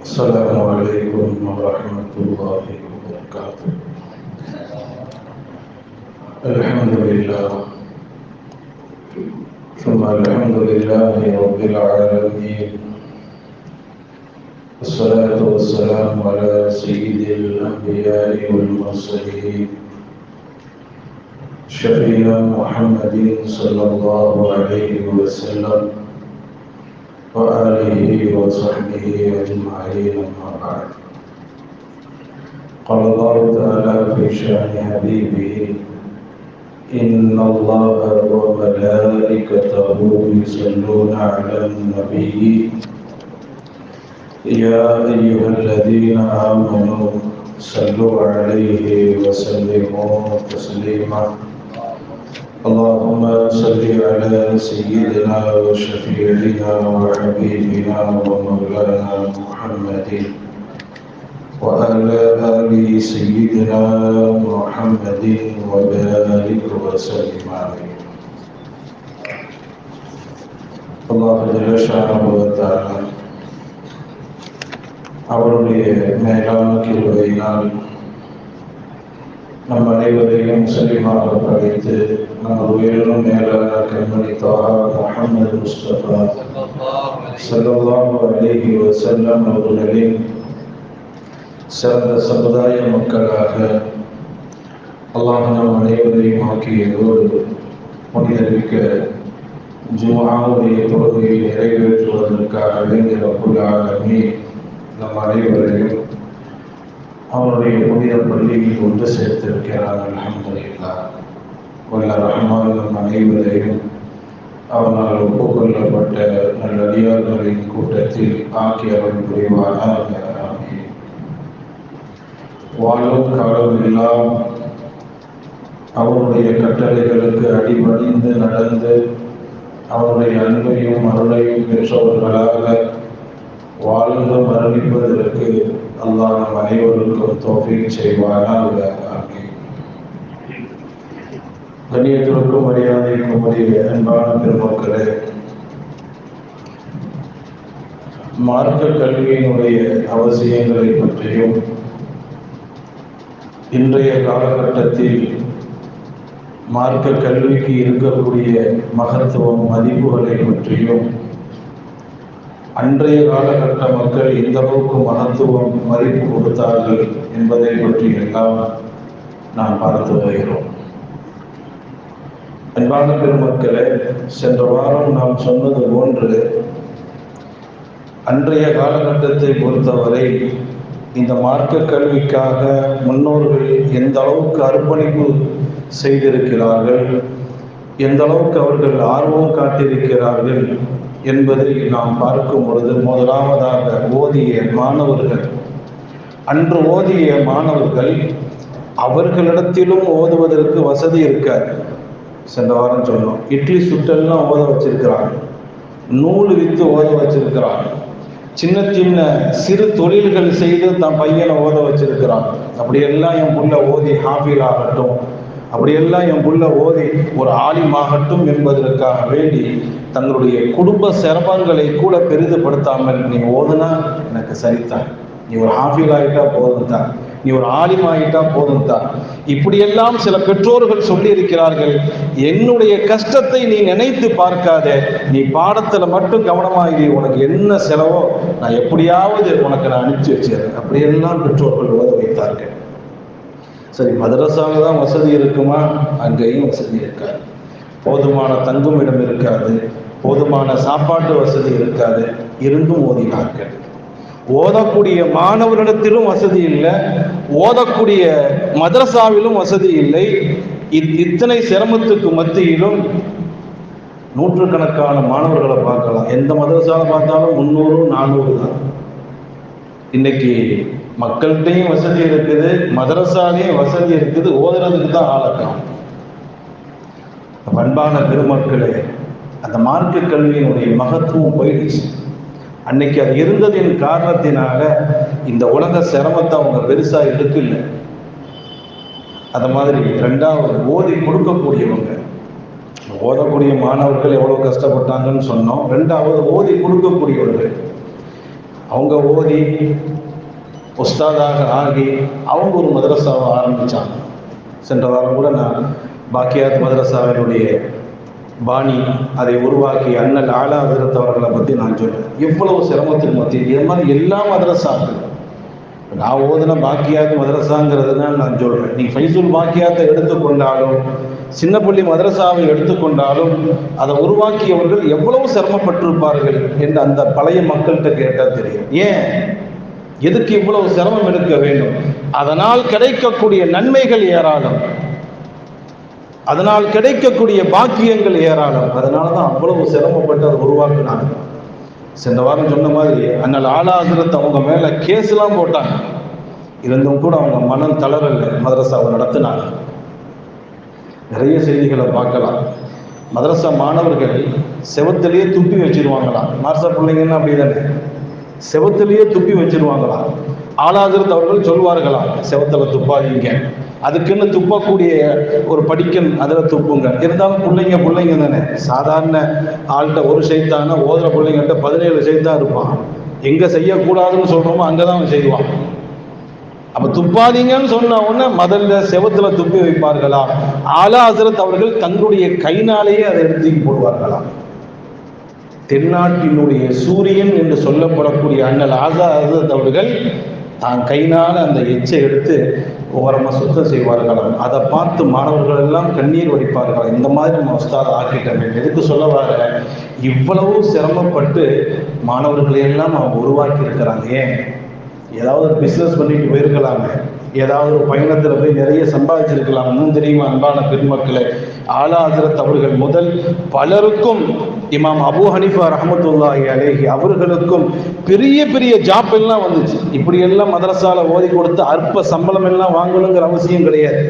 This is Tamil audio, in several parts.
السلام عليكم ورحمة الله وبركاته. الحمد لله ثم الحمد لله رب العالمين، والصلاة والسلام على سيد الأنبياء والمرسلين شفيعنا محمد صلى الله عليه وسلم وآله وصحبه أجمعين، أما بعد. قال الله تعالى في شأن حبيبه: إن الله وملائكته يصلون على النبي يا أيها الذين آمنوا صلوا عليه وسلموا تسليما. اللهم صل على سيدنا وشفيعنا وحبيبنا ومولانا محمد وعلى آل سيدنا محمد وبارك وسلم عليه. الله جل شأنه وتعالى அவருடைய மேலான கிருபையினால் நம் அனைவரையும் முஸ்லிமாக படைத்து நமது உயிரினும் மேலான கண்மணி தாஹா முஹம்மது முஸ்தபா ஸல்லல்லாஹு அலைஹி வஸல்லம் அவர்களின் சிறந்த சமுதாய மக்களாக அல்லாஹ் நம் அனைவரையும் ஆக்கியதோடு புனிதமிக்க ஜும்ஆவுடைய தொழுகையை நிறைவேற்றுவதற்காக வேண்டிய ரப்புல் ஆலமீன் நம் அனைவரையும் அவருடைய புனித பள்ளியில் கொண்டு சேர்த்திருக்கிறார். அல்ஹம்துலில்லாஹ். வல்ல ரஹ்மான் நம் அனைவரையும் அவனால் ஒப்புக்கொள்ளப்பட்ட நல்லடியார்களின் கூட்டத்தில் ஆக்கி அருள் புரிவானாக. ஆமீன். வாழும் காலமெல்லாம் அவருடைய கட்டளைகளுக்கு அடிபணிந்து நடந்து அவருடைய அன்பையும் அருளையும் பெற்றவர்களாக வாழ்ந்து மரணிப்பதற்கு அல்லாஹ் நம் அனைவருக்கும் தௌஃபீக் செய்வானாக. ஆமீன். கண்ணியத்திற்கும் மரியாதைக்கும் உரிய அன்பான பெருமக்களே, மார்க்க கல்வியினுடைய அவசியங்களை பற்றியும் இன்றைய காலகட்டத்தில் மார்க்க கல்விக்கு இருக்கக்கூடிய மகத்துவம் மதிப்புகளை பற்றியும் அன்றைய காலகட்ட மக்கள் எந்த அளவுக்கு மகத்துவம் மதிப்பு கொடுத்தார்கள் என்பதை பற்றி எல்லாம் நாம் பார்த்து வருகிறோம். அன்பான பெருமக்களே, சென்ற வாரம் நாம் சொன்னது போன்று அன்றைய காலகட்டத்தை பொறுத்தவரை இந்த மார்க்க கல்விக்காக முன்னோர்கள் எந்த அளவுக்கு அர்ப்பணிப்பு செய்திருக்கிறார்கள், எந்த அளவுக்கு அவர்கள் ஆர்வம் காட்டியிருக்கிறார்கள் என்பதை நாம் பார்க்கும் பொழுது, முதலாவதாக ஓதிய மாணவர்கள், அன்று ஓதிய மாணவர்கள் அவர்களிடத்திலும் ஓதுவதற்கு வசதி இருக்காது. சென்ற வாரம் சொன்னோம், இட்லி சுட்டெல்லாம் ஓத வச்சிருக்கிறாங்க, நூல் வித்து ஓத வச்சிருக்கிறாங்க, சின்ன சின்ன சிறு தொழில்கள் செய்து தன் பையனை ஓத வச்சிருக்கிறாங்க. அப்படியெல்லாம் என் புள்ள ஓதி ஹாஃபில் ஆகட்டும், அப்படியெல்லாம் என் புள்ள ஓதி ஒரு ஆலிமாகட்டும் என்பதற்காக வேண்டி தங்களுடைய குடும்ப சிரமங்களை கூட பெரிதுபடுத்தாமல், நீ ஓதுனா எனக்கு சரித்தான், நீ ஒரு ஹாஃபில் ஆகிட்டா போதும் தான், நீ ஒரு ஆலிம் ஆகிட்டா போதும் தான், இப்படியெல்லாம் சில பெற்றோர்கள் சொல்லி இருக்கிறார்கள். என்னுடைய கஷ்டத்தை நீ நினைத்து பார்க்காத, நீ பாடத்துல மட்டும் கவனமாகி, உனக்கு என்ன செலவோ நான் எப்படியாவது உனக்கு நான் அனுப்பிச்சு வச்சிருக்கேன், அப்படியெல்லாம் பெற்றோர்கள் ஓத வைத்தார்கள். சரி, மதரசாவில் தான் வசதி இருக்குமா? அங்கேயும் வசதி இருக்காது. போதுமான தங்குமிடம் இருக்காது, போதுமான சாப்பாட்டு வசதி இருக்காது. இருந்தும் ஓதினார்கள். ஓதக்கூடிய மாணவரிடத்திலும் வசதி இல்லை, ஓதக்கூடிய மதரசாவிலும் வசதி இல்லை. இத்தனை சிரமத்துக்கு மத்தியிலும் நூற்றுக்கணக்கான மாணவர்களை பார்க்கலாம். எந்த மதரசாவில் பார்த்தாலும் 300 400 தான். இன்னைக்கு மக்கள்கிட்டையும் வசதி இருக்குது, மதரசாலையும் வசதி இருக்குது, ஓதுறதுக்கு தான் ஆளக்கம். அன்பான பெருமக்களே, அந்த மார்க்க கல்வியினுடைய மகத்துவம் போயிடுச்சு. அன்னைக்கு அது இருந்ததின் காரணத்தினால இந்த உலக சிரமத்தை அவங்க பெருசா எடுக்கல. அது மாதிரி ரெண்டாவது ஓதி கொடுக்கக்கூடியவங்க, ஓதக்கூடிய மாணவர்கள் எவ்வளோ கஷ்டப்பட்டாங்கன்னு சொன்னோம். ரெண்டாவது ஓதி கொடுக்கக்கூடியவர்கள், அவங்க ஓதி உஸ்தாதாக ஆகி அவங்க ஒரு மதரசாவை ஆரம்பித்தாங்க. சென்ற வாரம் கூட நான் பாக்கியாத் மதரசாவினுடைய பாணி அதை உருவாக்கி அண்ணல் ஆலா ஹஜ்ரத் அவர்களை பற்றி நான் சொல்றேன். எவ்வளவு சிரமத்துக்கு மத்தியில் இது மாதிரி எல்லா மதரசாக்கள், நான் ஓதுன பாக்கியாத் மதரசாங்கிறதுனால நான் சொல்றேன். நீ ஃபைசுல் பாக்கியாத்தை எடுத்துக்கொண்டாலும் சின்னப்பள்ளி மதரசாவை எடுத்துக்கொண்டாலும் அதை உருவாக்கியவர்கள் எவ்வளவு சிரமப்பட்டிருப்பார்கள் என்று அந்த பழைய மக்கள்கிட்ட கேட்டால் தெரியும். ஏன், எதுக்கு இவ்வளவு சிரமம் எடுக்க வேண்டும்? அதனால் கிடைக்கக்கூடிய நன்மைகள் ஏராளம், அதனால் கிடைக்கக்கூடிய பாக்கியங்கள் ஏராளம். அதனால தான் அவ்வளவு சிரமப்பட்டு அதை உருவாக்குனாங்க. சென்ற வாரம் சொன்ன மாதிரி அண்ணல் ஆலா ஹஜ்ரத் அவங்க மேலே கேஸ்லாம் போட்டாங்க. இருந்தும் கூட அவங்க மனம் தளரல, மதரசாவை நடத்தினாங்க. நிறைய செய்திகளை பார்க்கலாம். மதரசா மாணவர்கள் செவத்திலேயே துப்பி வச்சிருவாங்களாம். மார்சா பிள்ளைங்கன்னா அப்படி தானே, செவத்திலேயே துப்பி வச்சிருவாங்களாம். ஆலா ஹஜ்ரத் அவர்கள் சொல்வார்களாம், செவத்தில் துப்பாதீங்க, அதுக்குன்னு துப்பக்கூடிய ஒரு படிக்கன் அதில் துப்புங்க. இருந்தாலும் பிள்ளைங்க தானே, சாதாரண ஆள்கிட்ட ஒரு சைத்தான ஓதுற பிள்ளைங்கள்ட்ட 17 சைத்தான் இருப்பான். எங்கே செய்யக்கூடாதுன்னு சொல்கிறோமோ அங்கே தான் அவன் செய்வான். அப்போ துப்பாதீங்கன்னு சொன்ன உடனே முதல்ல செவத்தில் துப்பி வைப்பார்களாம். ஆலா ஹஜ்ரத் அவர்கள் தங்களுடைய கைனாலேயே அதை எடுத்து போடுவார்களாம். தென்னாட்டினுடைய சூரியன் என்று சொல்லப்படக்கூடிய அண்ணல் ஆலா ஹஜ்ரத் அவர்கள் தான் கைனால அந்த எச்சை எடுத்து ஓரமாக சுத்தம் செய்வார்களாம். அதை பார்த்து மாணவர்கள் எல்லாம் கண்ணீர் வடிப்பார்கள். இந்த மாதிரி நம்ம உஸ்தாத் ஆக்கிட்டோம். எதுக்கு சொல்ல வர, இவ்வளவு சிரமப்பட்டு மாணவர்களை எல்லாம் அவங்க உருவாக்கி இருக்கிறாங்க. ஏன், ஏதாவது ஒரு பிஸ்னஸ் பண்ணிட்டு போயிருக்கலாமே, ஏதாவது ஒரு பயணத்தில் போய் நிறைய சம்பாதிச்சிருக்கலாம். இன்னும் தெரியுமா அன்பான பெருமக்களே, ஆலா ஹஜ்ரத் அவர்கள் முதல் பலருக்கும், இமாம் அபு ஹனீஃபா ரஹ்மத்துல்லாஹி அலைஹி அவர்களுக்கும் பெரிய பெரிய ஜாப் எல்லாம் வந்துச்சு. இப்படி எல்லாம் மதரசால ஓதி கொடுத்து அற்ப சம்பளம் எல்லாம் வாங்கணுங்கிற அவசியம் கிடையாது.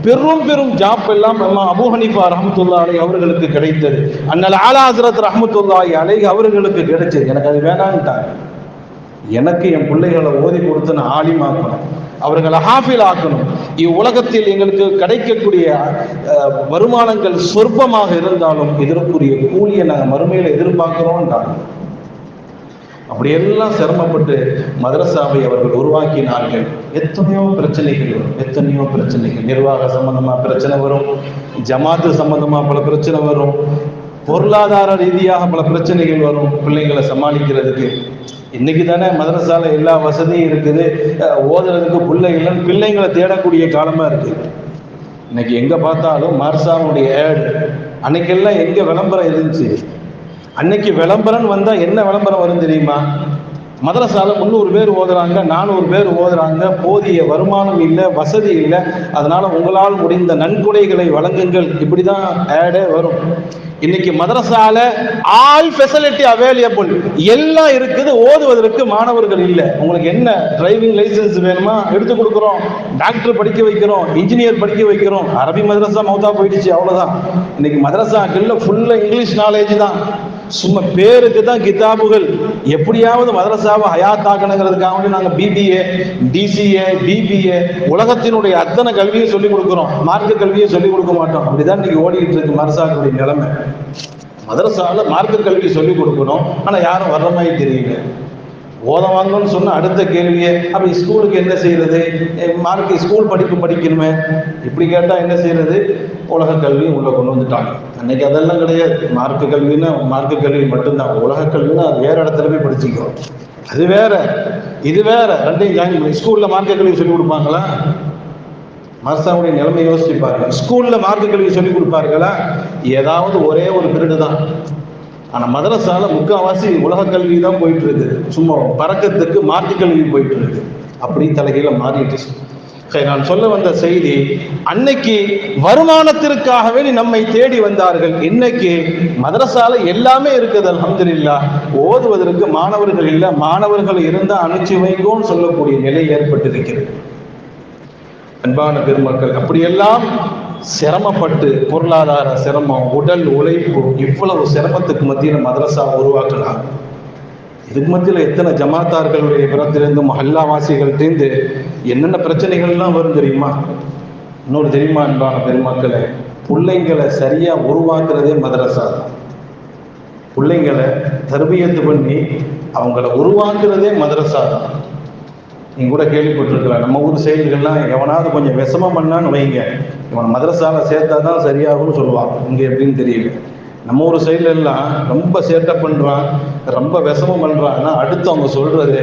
பெரும் பெரும் ஜாப் எல்லாம் இமாம் அபு ஹனீஃபா ரஹ்மத்துல்லாஹி அலைஹி அவர்களுக்கு கிடைத்தது. அண்ணல் ஆலா ஹஜ்ரத் ரஹ்மத்துல்லாஹி அலைஹி அவர்களுக்கு கிடைச்சது. எனக்கு அது வேணான்ட்டாங்க. எனக்கு என் பிள்ளைகளை ஓதி கொடுத்து நான் ஆலிமாக்கணும், அவர்களை ஹாஃபில் ஆக்கணும். இவ்வுலகத்தில் எங்களுக்கு கிடைக்கக்கூடிய வருமானங்கள் சொற்பமாக இருந்தாலும் இதற்குரிய கூலியை நாங்கள் மறுமையில் எதிர்பார்க்கிறோம்ன்றாங்க. அப்படியெல்லாம் சிரமப்பட்டு மதரசாவை அவர்கள் உருவாக்கினார்கள். எத்தனையோ பிரச்சனைகள், நிர்வாக சம்பந்தமாக பிரச்சனை வரும், ஜமாத்து சம்பந்தமாக பல பிரச்சனை வரும், பொருளாதார ரீதியாக பல பிரச்சனைகள் வரும் பிள்ளைங்களை சமாளிக்கிறதுக்கு. இன்னைக்கு தானே மதரசால எல்லா வசதியும் இருக்குது, ஓதுறதுக்கு பிள்ளைங்களை தேடக்கூடிய காலமா இருக்கு. இன்னைக்கு எங்க பார்த்தாலும் மதரசாவுடைய ஆட், அன்னைக்கெல்லாம் எங்க விளம்பரம் இருந்துச்சு. அன்னைக்கு விளம்பரம் வந்தா என்ன விளம்பரம் வரும் தெரியுமா? மதரசால 300 பேர் ஓதுறாங்க, 400 பேர் ஓதுறாங்க, போதிய வருமானம் இல்லை, வசதி இல்லை, அதனால உங்களால் முடிந்த நன்கொடைகளை வழங்குங்கள், இப்படிதான் ஆடே வரும். இன்னைக்கு மதரசால ஆல் ஃபெசிலிட்டி அவைலபிள், எல்லாம் இருக்குது, ஓதுவதற்கு மாணவர்கள் இல்லை. உங்களுக்கு என்ன டிரைவிங் லைசன்ஸ் வேணுமா எடுத்து கொடுக்குறோம், டாக்டர் படிக்க வைக்கிறோம், இன்ஜினியர் படிக்க வைக்கிறோம். அரபி மதரசா மௌத்தா போயிடுச்சு, அவ்வளவுதான். இன்னைக்கு மதரசாக்கள்ல ஃபுல்லா இங்கிலீஷ் நாலேஜ் தான், சும்மா பேருக்கு தான் கிதாபுகள். எப்படியாவது மதரசாவை ஹயாத்தாக்கணுங்கிறதுக்காக நாங்கள் பிபிஏ, டிசிஏ, பிபிஏ, உலகத்தினுடைய அத்தனை கல்வியை சொல்லிக் கொடுக்குறோம், மார்க்க கல்வியை சொல்லிக் கொடுக்க மாட்டோம். அப்படிதான் இன்னைக்கு ஓடிட்டு இருக்கு மதரசாக்களுடைய நிலைமை. மதரசால மார்க்க கல்வி சொல்லிக் கொடுக்கணும், ஆனா யாரும் வர்ற மாதிரி தெரியல. ஓத வாங்கன்னு சொன்ன அடுத்த கேள்வியே, அப்ப ஸ்கூலுக்கு என்ன செய்யறது, மார்க்க ஸ்கூல் படிப்பு படிக்கணுமே, இப்படி கேட்டா என்ன செய்யறது? உலக கல்வி உள்ள கொண்டு வந்துட்டாங்க. அன்னைக்கு அதெல்லாம் கிடையாது. மார்க்க கல்வின்னா மார்க்க கல்வி மட்டும்தான். உலக கல்வின்னா அது வேற இடத்துல போய் படிச்சுக்கிறோம், அது வேற இது வேற, ரெண்டையும் ஜாயின் பண்ணி. ஸ்கூல்ல மார்க்க கல்வி சொல்லிக் கொடுப்பாங்களா? மதரசாவுடைய நிலைமை யோசிச்சு பாருங்க. ஸ்கூல்ல மார்க்க கல்வி சொல்லிக் கொடுப்பார்களா? ஏதாவது ஒரே ஒரு பீரியடு தான். ஆனா மதரசால முக்கால்வாசி உலக கல்வி தான் போயிட்டு இருக்கு. சும்மா பறக்கத்துக்கு மார்க்க கல்வி போயிட்டு இருக்கு. அப்படி தலைகீழ மாறிட்டு. நான் சொல்ல வந்த செய்தி, அன்னைக்கு வருமானத்திற்காகவே நம்மை தேடி வந்தார்கள். இன்னைக்கு மதரசால எல்லாமே இருக்குது, அல்ஹம்துலில்லாஹ். ஓதுவதற்கு மாணவர்கள் இல்லை, மாணவர்கள் இருந்தால் அனுப்பிச்சு வைக்கும்னு சொல்லக்கூடிய நிலை ஏற்பட்டிருக்கிறது. அன்பான பெருமக்கள், அப்படியெல்லாம் சிரமப்பட்டு, பொருளாதார சிரமம், உடல் உழைப்பு, இவ்வளவு சிரமத்துக்கு மத்தியில் மதரசா உருவாக்கலாம். இதுக்கு மத்தியில் எத்தனை ஜமாத்தார்களுடைய பிறத்திலிருந்து மஹல்லாவாசிகள்கிட்டேருந்து என்னென்ன பிரச்சனைகள்லாம் வரும் தெரியுமா? இன்னொரு தெரியுமா அன்பான பெருமக்களே, பிள்ளைங்களை சரியா உருவாக்குறதே மதரசா தான். பிள்ளைங்களை தர்பியத்து பண்ணி அவங்கள உருவாக்குறதே மதரசா தான். நீங்க கூட கேள்விப்பட்டிருக்கலாம், நம்ம ஊர் செயல்கள்லாம் எவனாவது கொஞ்சம் விஷமம் பண்ணான்னு வைங்க, இவன் மதரசால சேர்த்தா தான் சரியாகும்னு சொல்லுவான். இங்க எப்படின்னு தெரியல. நம்ம ஊர் சைடுல எல்லாம் ரொம்ப சேட்டை பண்றான், ரொம்ப விஷமம் பண்றான்னா அடுத்து அவங்க சொல்றது,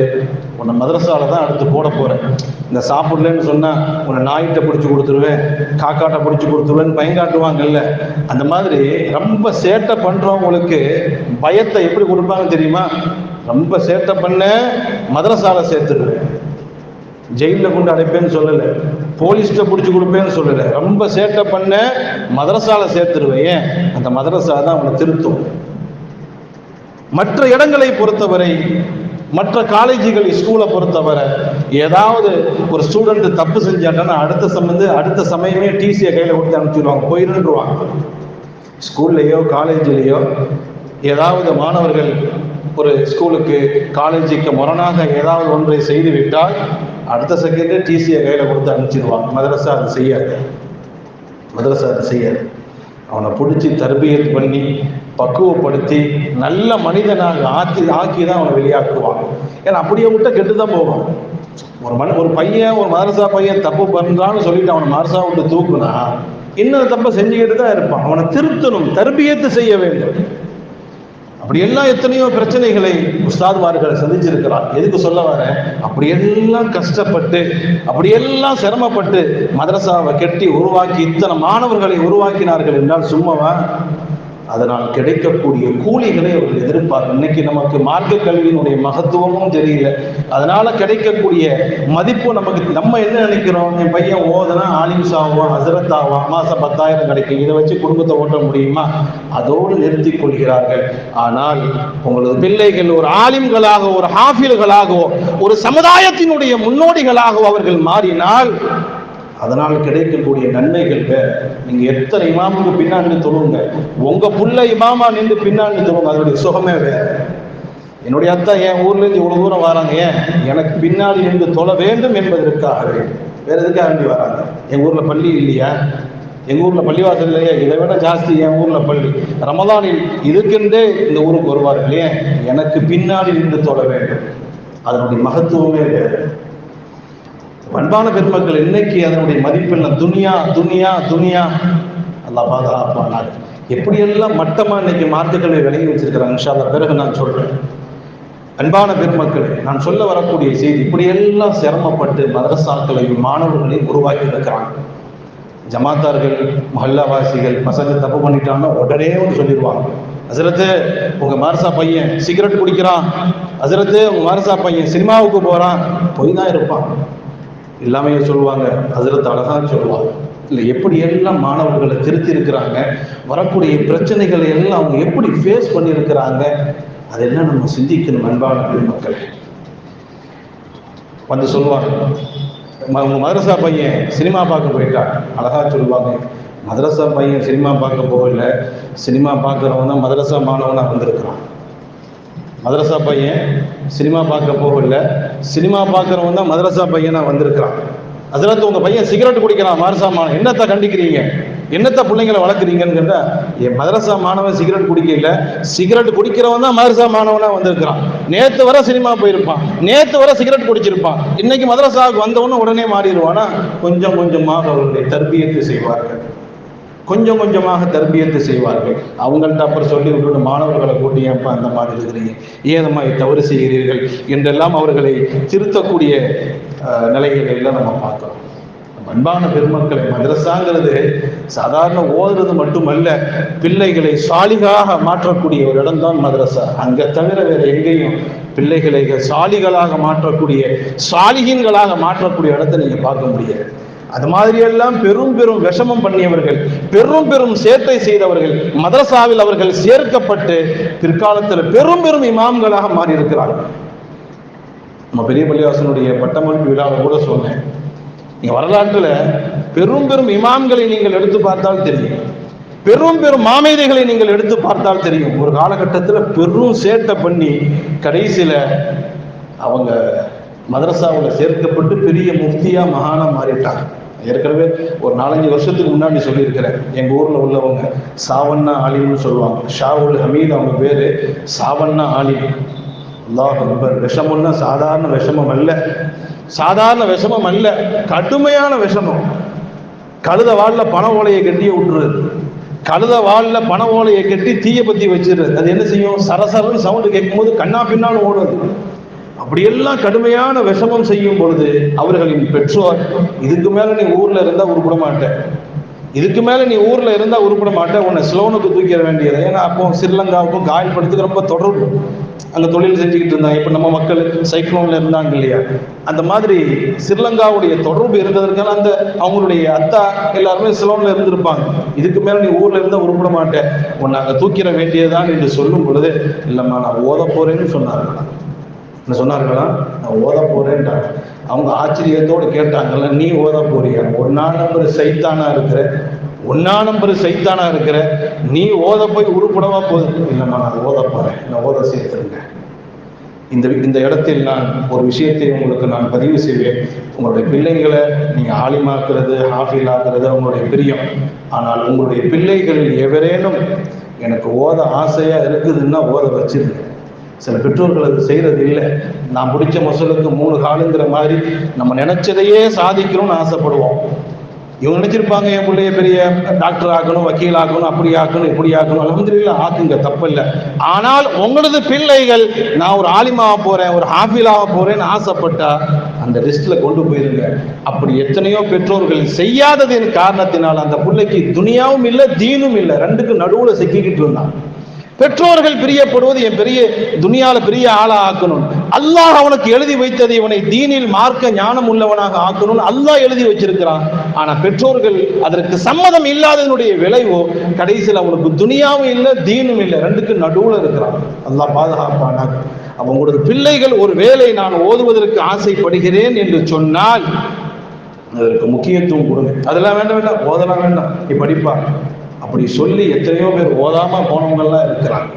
உன்னை மதரசால தான் அடுத்து போட போறேன், இந்த சாப்பிடலன்னு சொன்னா உன்னை நாயிட்ட பிடிச்சி கொடுத்துருவேன், காக்காட்டை பிடிச்சி கொடுத்துருவேன்னு பயங்காட்டுவாங்கல்ல. அந்த மாதிரி ரொம்ப சேட்டை பண்றவங்களுக்கு பயத்தை எப்படி கொடுப்பாங்க தெரியுமா? ரொம்ப சேட்டை பண்ண மதரசால சேர்த்துடுவேன், ஜெயிலில் கொண்டு அடைப்பேன்னு சொல்லலை, போலீஸ்கிட்ட பிடிச்சி கொடுப்பேன்னு சொல்லலை, ரொம்ப சேட்டை பண்ண மதரசால சேர்த்துருவேன். அந்த மதரசா தான் அவனை திருத்தும். மற்ற இடங்களை பொறுத்தவரை, மற்ற காலேஜுகள் ஸ்கூலை பொறுத்தவரை, ஏதாவது ஒரு ஸ்டூடெண்ட் தப்பு செஞ்சாங்கன்னா அடுத்த சமயமே டிசியை கையில் கொடுத்து அனுப்பிச்சிடுவாங்க, போயிருந்துருவாங்க. ஸ்கூல்லையோ காலேஜிலேயோ ஏதாவது மாணவர்கள் ஒரு ஸ்கூலுக்கு காலேஜுக்கு முரணாக ஏதாவது ஒன்றை செய்து விட்டால் அடுத்த செகண்டே டிசியை கையில் கொடுத்து அனுப்பிச்சிடுவாங்க. மதரசா அது செய்யாது. மதரசா அது செய்யாது. அவனை பிடிச்சி தர்பியத் பண்ணி பக்குவப்படுத்தி நல்ல மனிதனாக ஆக்கி தான் அவனை வெளியாக்குவான். ஏன்னா அப்படியே விட்ட கெட்டு தான் போவான். ஒரு பையன், ஒரு மதரசா பையன் தப்பு பண்ணுறான்னு சொல்லிட்டு அவனை மதரசா விட்டு தூக்குனா இன்னொரு தப்பை செஞ்சுக்கிட்டு தான் இருப்பான். அவனை திருத்தணும், தர்பியத்து செய்ய வேண்டும். அப்படியெல்லாம் எத்தனையோ பிரச்சனைகளை உஸ்தாத்மார்களை சந்திச்சிருக்கிறார். எதுக்கு சொல்ல வரேன்? அப்படியெல்லாம் கஷ்டப்பட்டு, அப்படியெல்லாம் சிரமப்பட்டு மதரசாவை கட்டி உருவாக்கி இத்தனை மாணவர்களை உருவாக்கினார்கள் என்றால் சும்மாவா? அதனால் கிடைக்கக்கூடிய கூலிகளை அவர்கள் எதிர்ப்பார்கள். இன்னைக்கு நமக்கு மார்க்க கல்வியினுடைய மகத்துவமும் தெரியல, அதனால கிடைக்கக்கூடிய மதிப்பு நமக்கு, நம்ம என்ன நினைக்கிறோம், என் பையன் ஓதுனா ஆலிம்ஸ் ஆவான், ஹசரத் ஆவான், மாசம் 10,000 கிடைக்கும், இதை வச்சு குடும்பத்தை ஓட்ட முடியுமா? அதோடு நிறுத்திக் கொள்கிறார்கள். ஆனால் உங்களது பிள்ளைகள் ஒரு ஆலிம்களாக, ஒரு ஹாஃபில்களாகவோ, ஒரு சமுதாயத்தினுடைய முன்னோடிகளாகவோ அவர்கள் மாறினால் அதனால் கிடைக்கக்கூடிய நன்மைகள் வேற. நீங்க எத்தனை இமாமுக்கு பின்னாடி தொழுங்க, உங்க புள்ள இமாமா நின்று பின்னாடி தொழுங்க, அதனுடைய சுகமே வேற. என்னுடைய அத்தா என் ஊர்ல இருந்து இவ்வளவு தூரம் வராங்க, ஏன்? எனக்கு பின்னாடி நின்று தொழ வேண்டும் என்பதற்காகவே, வேற எதுக்காக வேண்டி வராங்க? எங்க ஊர்ல பள்ளி இல்லையா? எங்க ஊர்ல பள்ளிவாசல் இல்லையா? இதை விட ஜாஸ்தி என் ஊர்ல பள்ளி. ரமலானில் இதுக்கென்றே இந்த ஊருக்கு வருவார்கள், ஏன்? எனக்கு பின்னாடி நின்று தொழ வேண்டும். அதனுடைய மகத்துவமே வேறு. அன்பான பெருமக்கள், இன்னைக்கு அதனுடைய மதிப்பெல்லாம் துனியா துனியா துனியா. அல்லாஹ் பாதுகாப்பானார். எப்படியெல்லாம் மட்டமா இன்னைக்கு மார்க்கங்களை விளங்கி வச்சிருக்கிறாங்க. இன்ஷா அல்லாஹ் பிறகு நான் சொல்றேன். அன்பான பெருமக்கள், நான் சொல்ல வரக்கூடிய செய்தி, இப்படியெல்லாம் சிரமப்பட்டு மதரசாக்களையும் மாணவர்களையும் உருவாக்கி இருக்கிறாங்க. ஜமாத்தார்கள், மஹல்லாவாசிகள் பசங்க தப்பு பண்ணிட்டாங்கன்னா உடனே ஒன்று சொல்லிடுவாங்க, ஹசரத்து உங்க மதரசா பையன் சிகரெட் குடிக்கிறான், ஹசரத்து உங்க மதரசா பையன் சினிமாவுக்கு போறான். போய் தான் இருப்பான், எல்லாமே சொல்லுவாங்க. ஹசரத் அழகாக சொல்லுவாங்க. இல்லை, எப்படி எல்லாம் மாணவர்களை திருத்தி இருக்கிறாங்க, வரக்கூடிய பிரச்சனைகளை எல்லாம் அவங்க எப்படி ஃபேஸ் பண்ணியிருக்கிறாங்க, அதெல்லாம் நம்ம சிந்திக்கணும். அன்பான பெருமக்கள் வந்து சொல்லுவாங்க, உங்க மதரசா பையன் சினிமா பார்க்க போயிட்டா. அழகா சொல்லுவாங்க, மதரசா பையன் சினிமா பார்க்க போகல, சினிமா பார்க்குறவன் தான் மதரசா மாணவனாக வந்திருக்கிறான். மதரசா பையன் சினிமா பார்க்க போகல, சினிமா பார்க்குறவன் தான் மதரசா பையனாக வந்திருக்கிறான். ஹசரத் உங்க பையன் சிகரெட் குடிக்கிறான், மதரசா மாணவன், என்னத்தை கண்டிக்கிறீங்க, என்னத்தை பிள்ளைங்களை வளர்க்குறீங்கன்னு கேட்டா, என் மதரசா மாணவன் சிகரெட் குடிக்கல, சிகரெட் குடிக்கிறவன் தான் மதரசா மாணவனா வந்திருக்கிறான். நேற்று வர சினிமா போயிருப்பான், நேற்று வர சிகரெட் குடிச்சிருப்பான், இன்னைக்கு மதரசாவுக்கு வந்தவொன்னு உடனே மாறிடுவானா? கொஞ்சம் கொஞ்சமாக அவர்களை தர்பியத்து செய்வார்கள், கொஞ்சம் கொஞ்சமாக தர்பியத்து செய்வார்கள். அவங்கள்ட்ட அப்புறம் சொல்லி விட்டு மாணவர்களை கூட்டி ஏன்ப்பா அந்த மாதிரி இருக்கிறீங்க, ஏன் மாதிரி தவறு செய்கிறீர்கள் என்றெல்லாம் அவர்களை திருத்தக்கூடிய நிலைகளை எல்லாம் நம்ம பார்க்கிறோம். அன்பான பெருமக்களை, மதரசாங்கிறது சாதாரண ஓதுறது மட்டுமல்ல, பிள்ளைகளை சாலிகாக மாற்றக்கூடிய ஒரு இடம்தான் மதரசா. அங்க தவிர வேற எங்கேயும் பிள்ளைகளை சாலிகளாக மாற்றக்கூடிய, சாலிகீன்களாக மாற்றக்கூடிய இடத்தை நீங்க பார்க்க முடியாது. அது மாதிரியெல்லாம் பெரும் பெரும் விஷமம் பண்ணியவர்கள், பெரும் பெரும் சேட்டை செய்தவர்கள் மதரசாவில் அவர்கள் சேர்க்கப்பட்டு பிற்காலத்தில் பெரும் பெரும் இமாம்களாக மாறி இருக்கிறார்கள். நம்ம பெரிய பள்ளிவாசனுடைய பட்டமளிப்பு விழாவில் கூட சொன்னேன், நீங்க வரலாற்றுல பெரும் பெரும் இமாம்களை நீங்கள் எடுத்து பார்த்தால் தெரியும், பெரும் பெரும் மாமேதைகளை நீங்கள் எடுத்து பார்த்தால் தெரியும். ஒரு காலகட்டத்தில் பெரும் சேட்டை பண்ணி கடைசியில அவங்க மதரசாவில் சேர்க்கப்பட்டு பெரிய முஃப்தியா மகானா மாறிட்டாங்க. ஏற்கனவே ஒரு 4-5 வருஷத்துக்கு முன்னாடி சொல்லியிருக்கிறேன். எங்கள் ஊரில் உள்ளவங்க சாவண்ணா ஆலிம்னு சொல்லுவாங்க. ஷாவுல் ஹமீத் அவங்க பேர். சாவண்ணா ஆலிம். அல்லாஹ் அக்பர். விஷமம்னா சாதாரண விஷமம் அல்ல, சாதாரண விஷமம் அல்ல, கடுமையான விஷமம். கழுத வாளில் பண ஓலையை கட்டியே விட்டுறது. கழுத வாளில் பண ஓலையை கட்டி தீயை பற்றி வச்சிடுறது. அது என்ன செய்யும்? சரசரன்னு சவுண்டு கேட்கும்போது கண்ணா பின்னாலும் ஓடுறது. அப்படியெல்லாம் கடுமையான விஷமம் செய்யும் பொழுது அவர்களின் பெற்றோர், இதுக்கு மேல நீ ஊர்ல இருந்தா உருப்பட மாட்டேன், இதுக்கு மேல நீ ஊர்ல இருந்தா உருப்பட மாட்டேன், உன்னை ஸ்லோனுக்கு தூக்கிட வேண்டியது. ஏன்னா அப்போ ஸ்ரீலங்காவுக்கும் காயல்படுத்துக்கு ரொம்ப தொடர்பு, அங்க தொழில் செஞ்சுக்கிட்டு இருந்தாங்க. இப்ப நம்ம மக்கள் சைக்ளோன்ல இருந்தாங்க இல்லையா, அந்த மாதிரி ஸ்ரீலங்காவுடைய தொடர்பு இருந்ததற்கான அந்த அவங்களுடைய அத்தா எல்லாருமே சிலோன்ல இருந்திருப்பாங்க. இதுக்கு மேல நீ ஊர்ல இருந்தா உருப்பட மாட்டேன், உன்னை அங்க தூக்கிட வேண்டியதுதான் என்று சொல்லும் பொழுது, இல்லம்மா நான் ஓத போறேன்னு சொன்னார்களா. என்ன சொன்னார்களா? நான் ஓத போறேன்ட்டாங்க. அவங்க ஆச்சரியத்தோடு கேட்டாங்கல்ல, நீ ஓத போறியா? 1ஆம் நம்பர் சைத்தானா இருக்கிற, 1ஆம் நம்பர் சைத்தானா இருக்கிற நீ ஓத போய் உருப்படவா போகுது? இல்லைம்மா நான் ஓத போறேன், நான் ஓத சேர்த்துருங்க. இந்த இடத்தில் நான் ஒரு விஷயத்தை உங்களுக்கு நான் பதிவு செய்வேன். உங்களுடைய பிள்ளைங்களை நீங்க ஆலிமாக்குறது, ஹாஃபிலாக்குறது உங்களுடைய பிரியம். ஆனால் உங்களுடைய பிள்ளைகள் எவரேனும் எனக்கு ஓத ஆசையா இருக்குதுன்னா ஓத வச்சிருங்க. சில பெற்றோர்கள் அது செய்யறது இல்லை. நான் பிடிச்ச மசலுக்கு 3 காலுங்கிற மாதிரி நம்ம நினைச்சதையே சாதிக்கணும்னு ஆசைப்படுவோம். இவங்க நினைச்சிருப்பாங்க என் பிள்ளைய பெரிய டாக்டர் ஆக்கணும், வக்கீல் ஆக்கணும், அப்படி ஆக்கணும், இப்படி ஆக்கணும். அல்ஹம்துலில்லாஹ் ஆக்குங்க, தப்பில்லை. ஆனால் உங்களது பிள்ளைகள் நான் ஒரு ஆலிமாவ போறேன், ஒரு ஹாஃபிலாக போறேன்னு ஆசைப்பட்டா அந்த லிஸ்ட்ல கொண்டு போயிருங்க. அப்படி எத்தனையோ பெற்றோர்கள் செய்யாததின் காரணத்தினால் அந்த பிள்ளைக்கு துனியாவும் இல்லை, தீனும் இல்லை, ரெண்டுக்கு நடுவுல சிக்கிக்கிட்டு இருந்தான். பெற்றோர்கள் பிரியப்படுவது என் பெரிய துனியால பெரிய ஆளா ஆக்கணும். அல்லாஹ் அவனுக்கு எழுதி வைத்தது இவனை தீனில் மார்க்க ஞானம் உள்ளவனாக ஆக்கணும், அல்லாஹ் எழுதி வச்சிருக்கிறான். ஆனா பெற்றோர்கள் அதற்கு சம்மதம் இல்லாததனுடைய விளைவோ கடைசியில் அவனுக்கு துனியாவும் இல்லை, தீனும் இல்லை, ரெண்டுக்கு நடுவுல இருக்கிறான். அல்லாஹ் பாதுகாப்பானாக. அவங்களோட பிள்ளைகள் ஒரு வேளை நான் ஓதுவதற்கு ஆசைப்படுகிறேன் என்று சொன்னால் அதற்கு முக்கியத்துவம் கொடுங்க. அதெல்லாம் வேண்டாம், வேண்டாம் ஓதலாம் வேண்டாம், நீ படிப்பா அப்படி சொல்லி எத்தனையோ பேர் ஓதாம போனவங்கெல்லாம் இருக்கிறாங்க.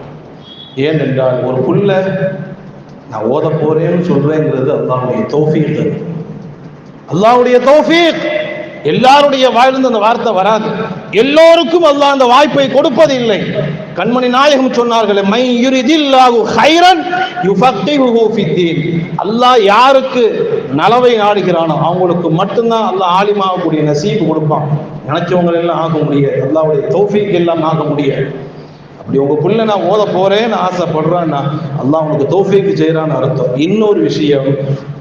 ஏனென்றால் ஒரு புள்ள நான் ஓத போறேன்னு சொல்றேங்கிறது அல்லாஹ்வுடைய தௌஃபீக். அல்லாஹ்வுடைய தௌஃபீக். எல்லாருடைய வாயிலிருந்து அந்த வார்த்தை வராது. எல்லோருக்கும் அல்லாஹ் அந்த வாய்ப்பை கொடுப்பதில்லை. கண்மணி நாயகம் சொன்னார்களே, மை யுரிதில்லாஹு கைரன் யுஃபக்கிஹுஹு ஃபித்தீன். அல்லாஹ் யாருக்கு நலவை நாடுகிறானோ அவங்களுக்கு மட்டும்தான் அல்லாஹ் ஆலிமாகக்கூடிய நசீபு கொடுப்பான். நினைச்சவங்க எல்லாம் ஆக முடியாது, அல்லாஹ்வுடைய தௌஃபீக் எல்லாம் ஆக முடியாது. அப்படி உங்க புள்ள நான் ஓத போறேன்னு ஆசைப்படுறான்னா அல்லாஹ் உனக்கு தௌஃபீக் செய்யறான்னு அர்த்தம். இன்னொரு விஷயம்,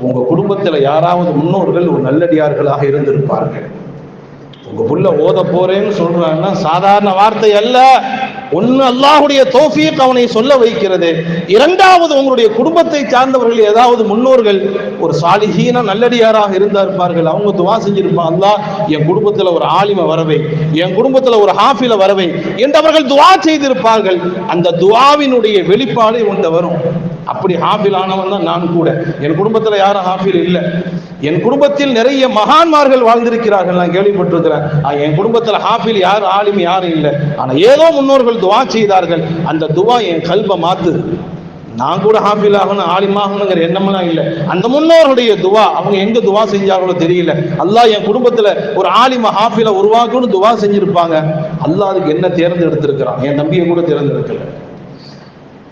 உங்க குடும்பத்துல யாராவது முன்னோர்கள் ஒரு நல்லடியார்களாக இருந்திருப்பார்கள். உங்க புள்ள ஓத போறேன்னு சொல்றாங்கன்னா சாதாரண வார்த்தை அல்ல. ஒன்னு அல்லாஹ்வுடைய தௌஃபீக் அவனை சொல்ல வைக்கிறது. இரண்டாவது உங்களுடைய குடும்பத்தை சார்ந்தவர்கள் ஏதாவது முன்னோர்கள் ஒரு சாலிஹீனா நல்லடியாராக இருந்திருப்பார்கள். அவங்க துவா செஞ்சிருப்பாங்க, அல்லாஹ் என் குடும்பத்துல ஒரு ஆலிம வரவை, என் குடும்பத்துல ஒரு ஹாஃபில வரவை என்று அவர்கள் துவா செய்திருப்பார்கள். அந்த துவாவினுடைய வெளிப்பாடு இவன்கிட்ட வரும். அப்படி ஹாஃபில் ஆனவன் தான் நான் கூட. என் குடும்பத்துல யாரும் ஹாஃபில் இல்லை. என் குடும்பத்தில் நிறைய மகான்மார்கள் வாழ்ந்திருக்கிறார்கள், நான் கேள்விப்பட்டிருக்கிறேன். என் குடும்பத்தில் ஹாஃபில் யார், ஆலிம் யாரும் இல்லை. ஆனா ஏதோ முன்னோர்கள் துவா செய்தார்கள். அந்த துவா என் கல்பை மாத்துது. நான் கூட ஹாஃபில் ஆகணும், ஆலிமாகணுங்கிற எண்ணமெல்லாம் இல்லை. அந்த முன்னோருடைய துவா, அவங்க எங்க துவா செஞ்சாங்களோ தெரியல, அல்லாஹ் என் குடும்பத்துல ஒரு ஆலிம ஹாஃபில உருவாக்கணும்னு துவா செஞ்சிருப்பாங்க. அல்லாஹ் அதுக்கு என்ன தேர்ந்தெடுத்திருக்கிறான்? என் தம்பியை கூட தேர்ந்தெடுக்கல.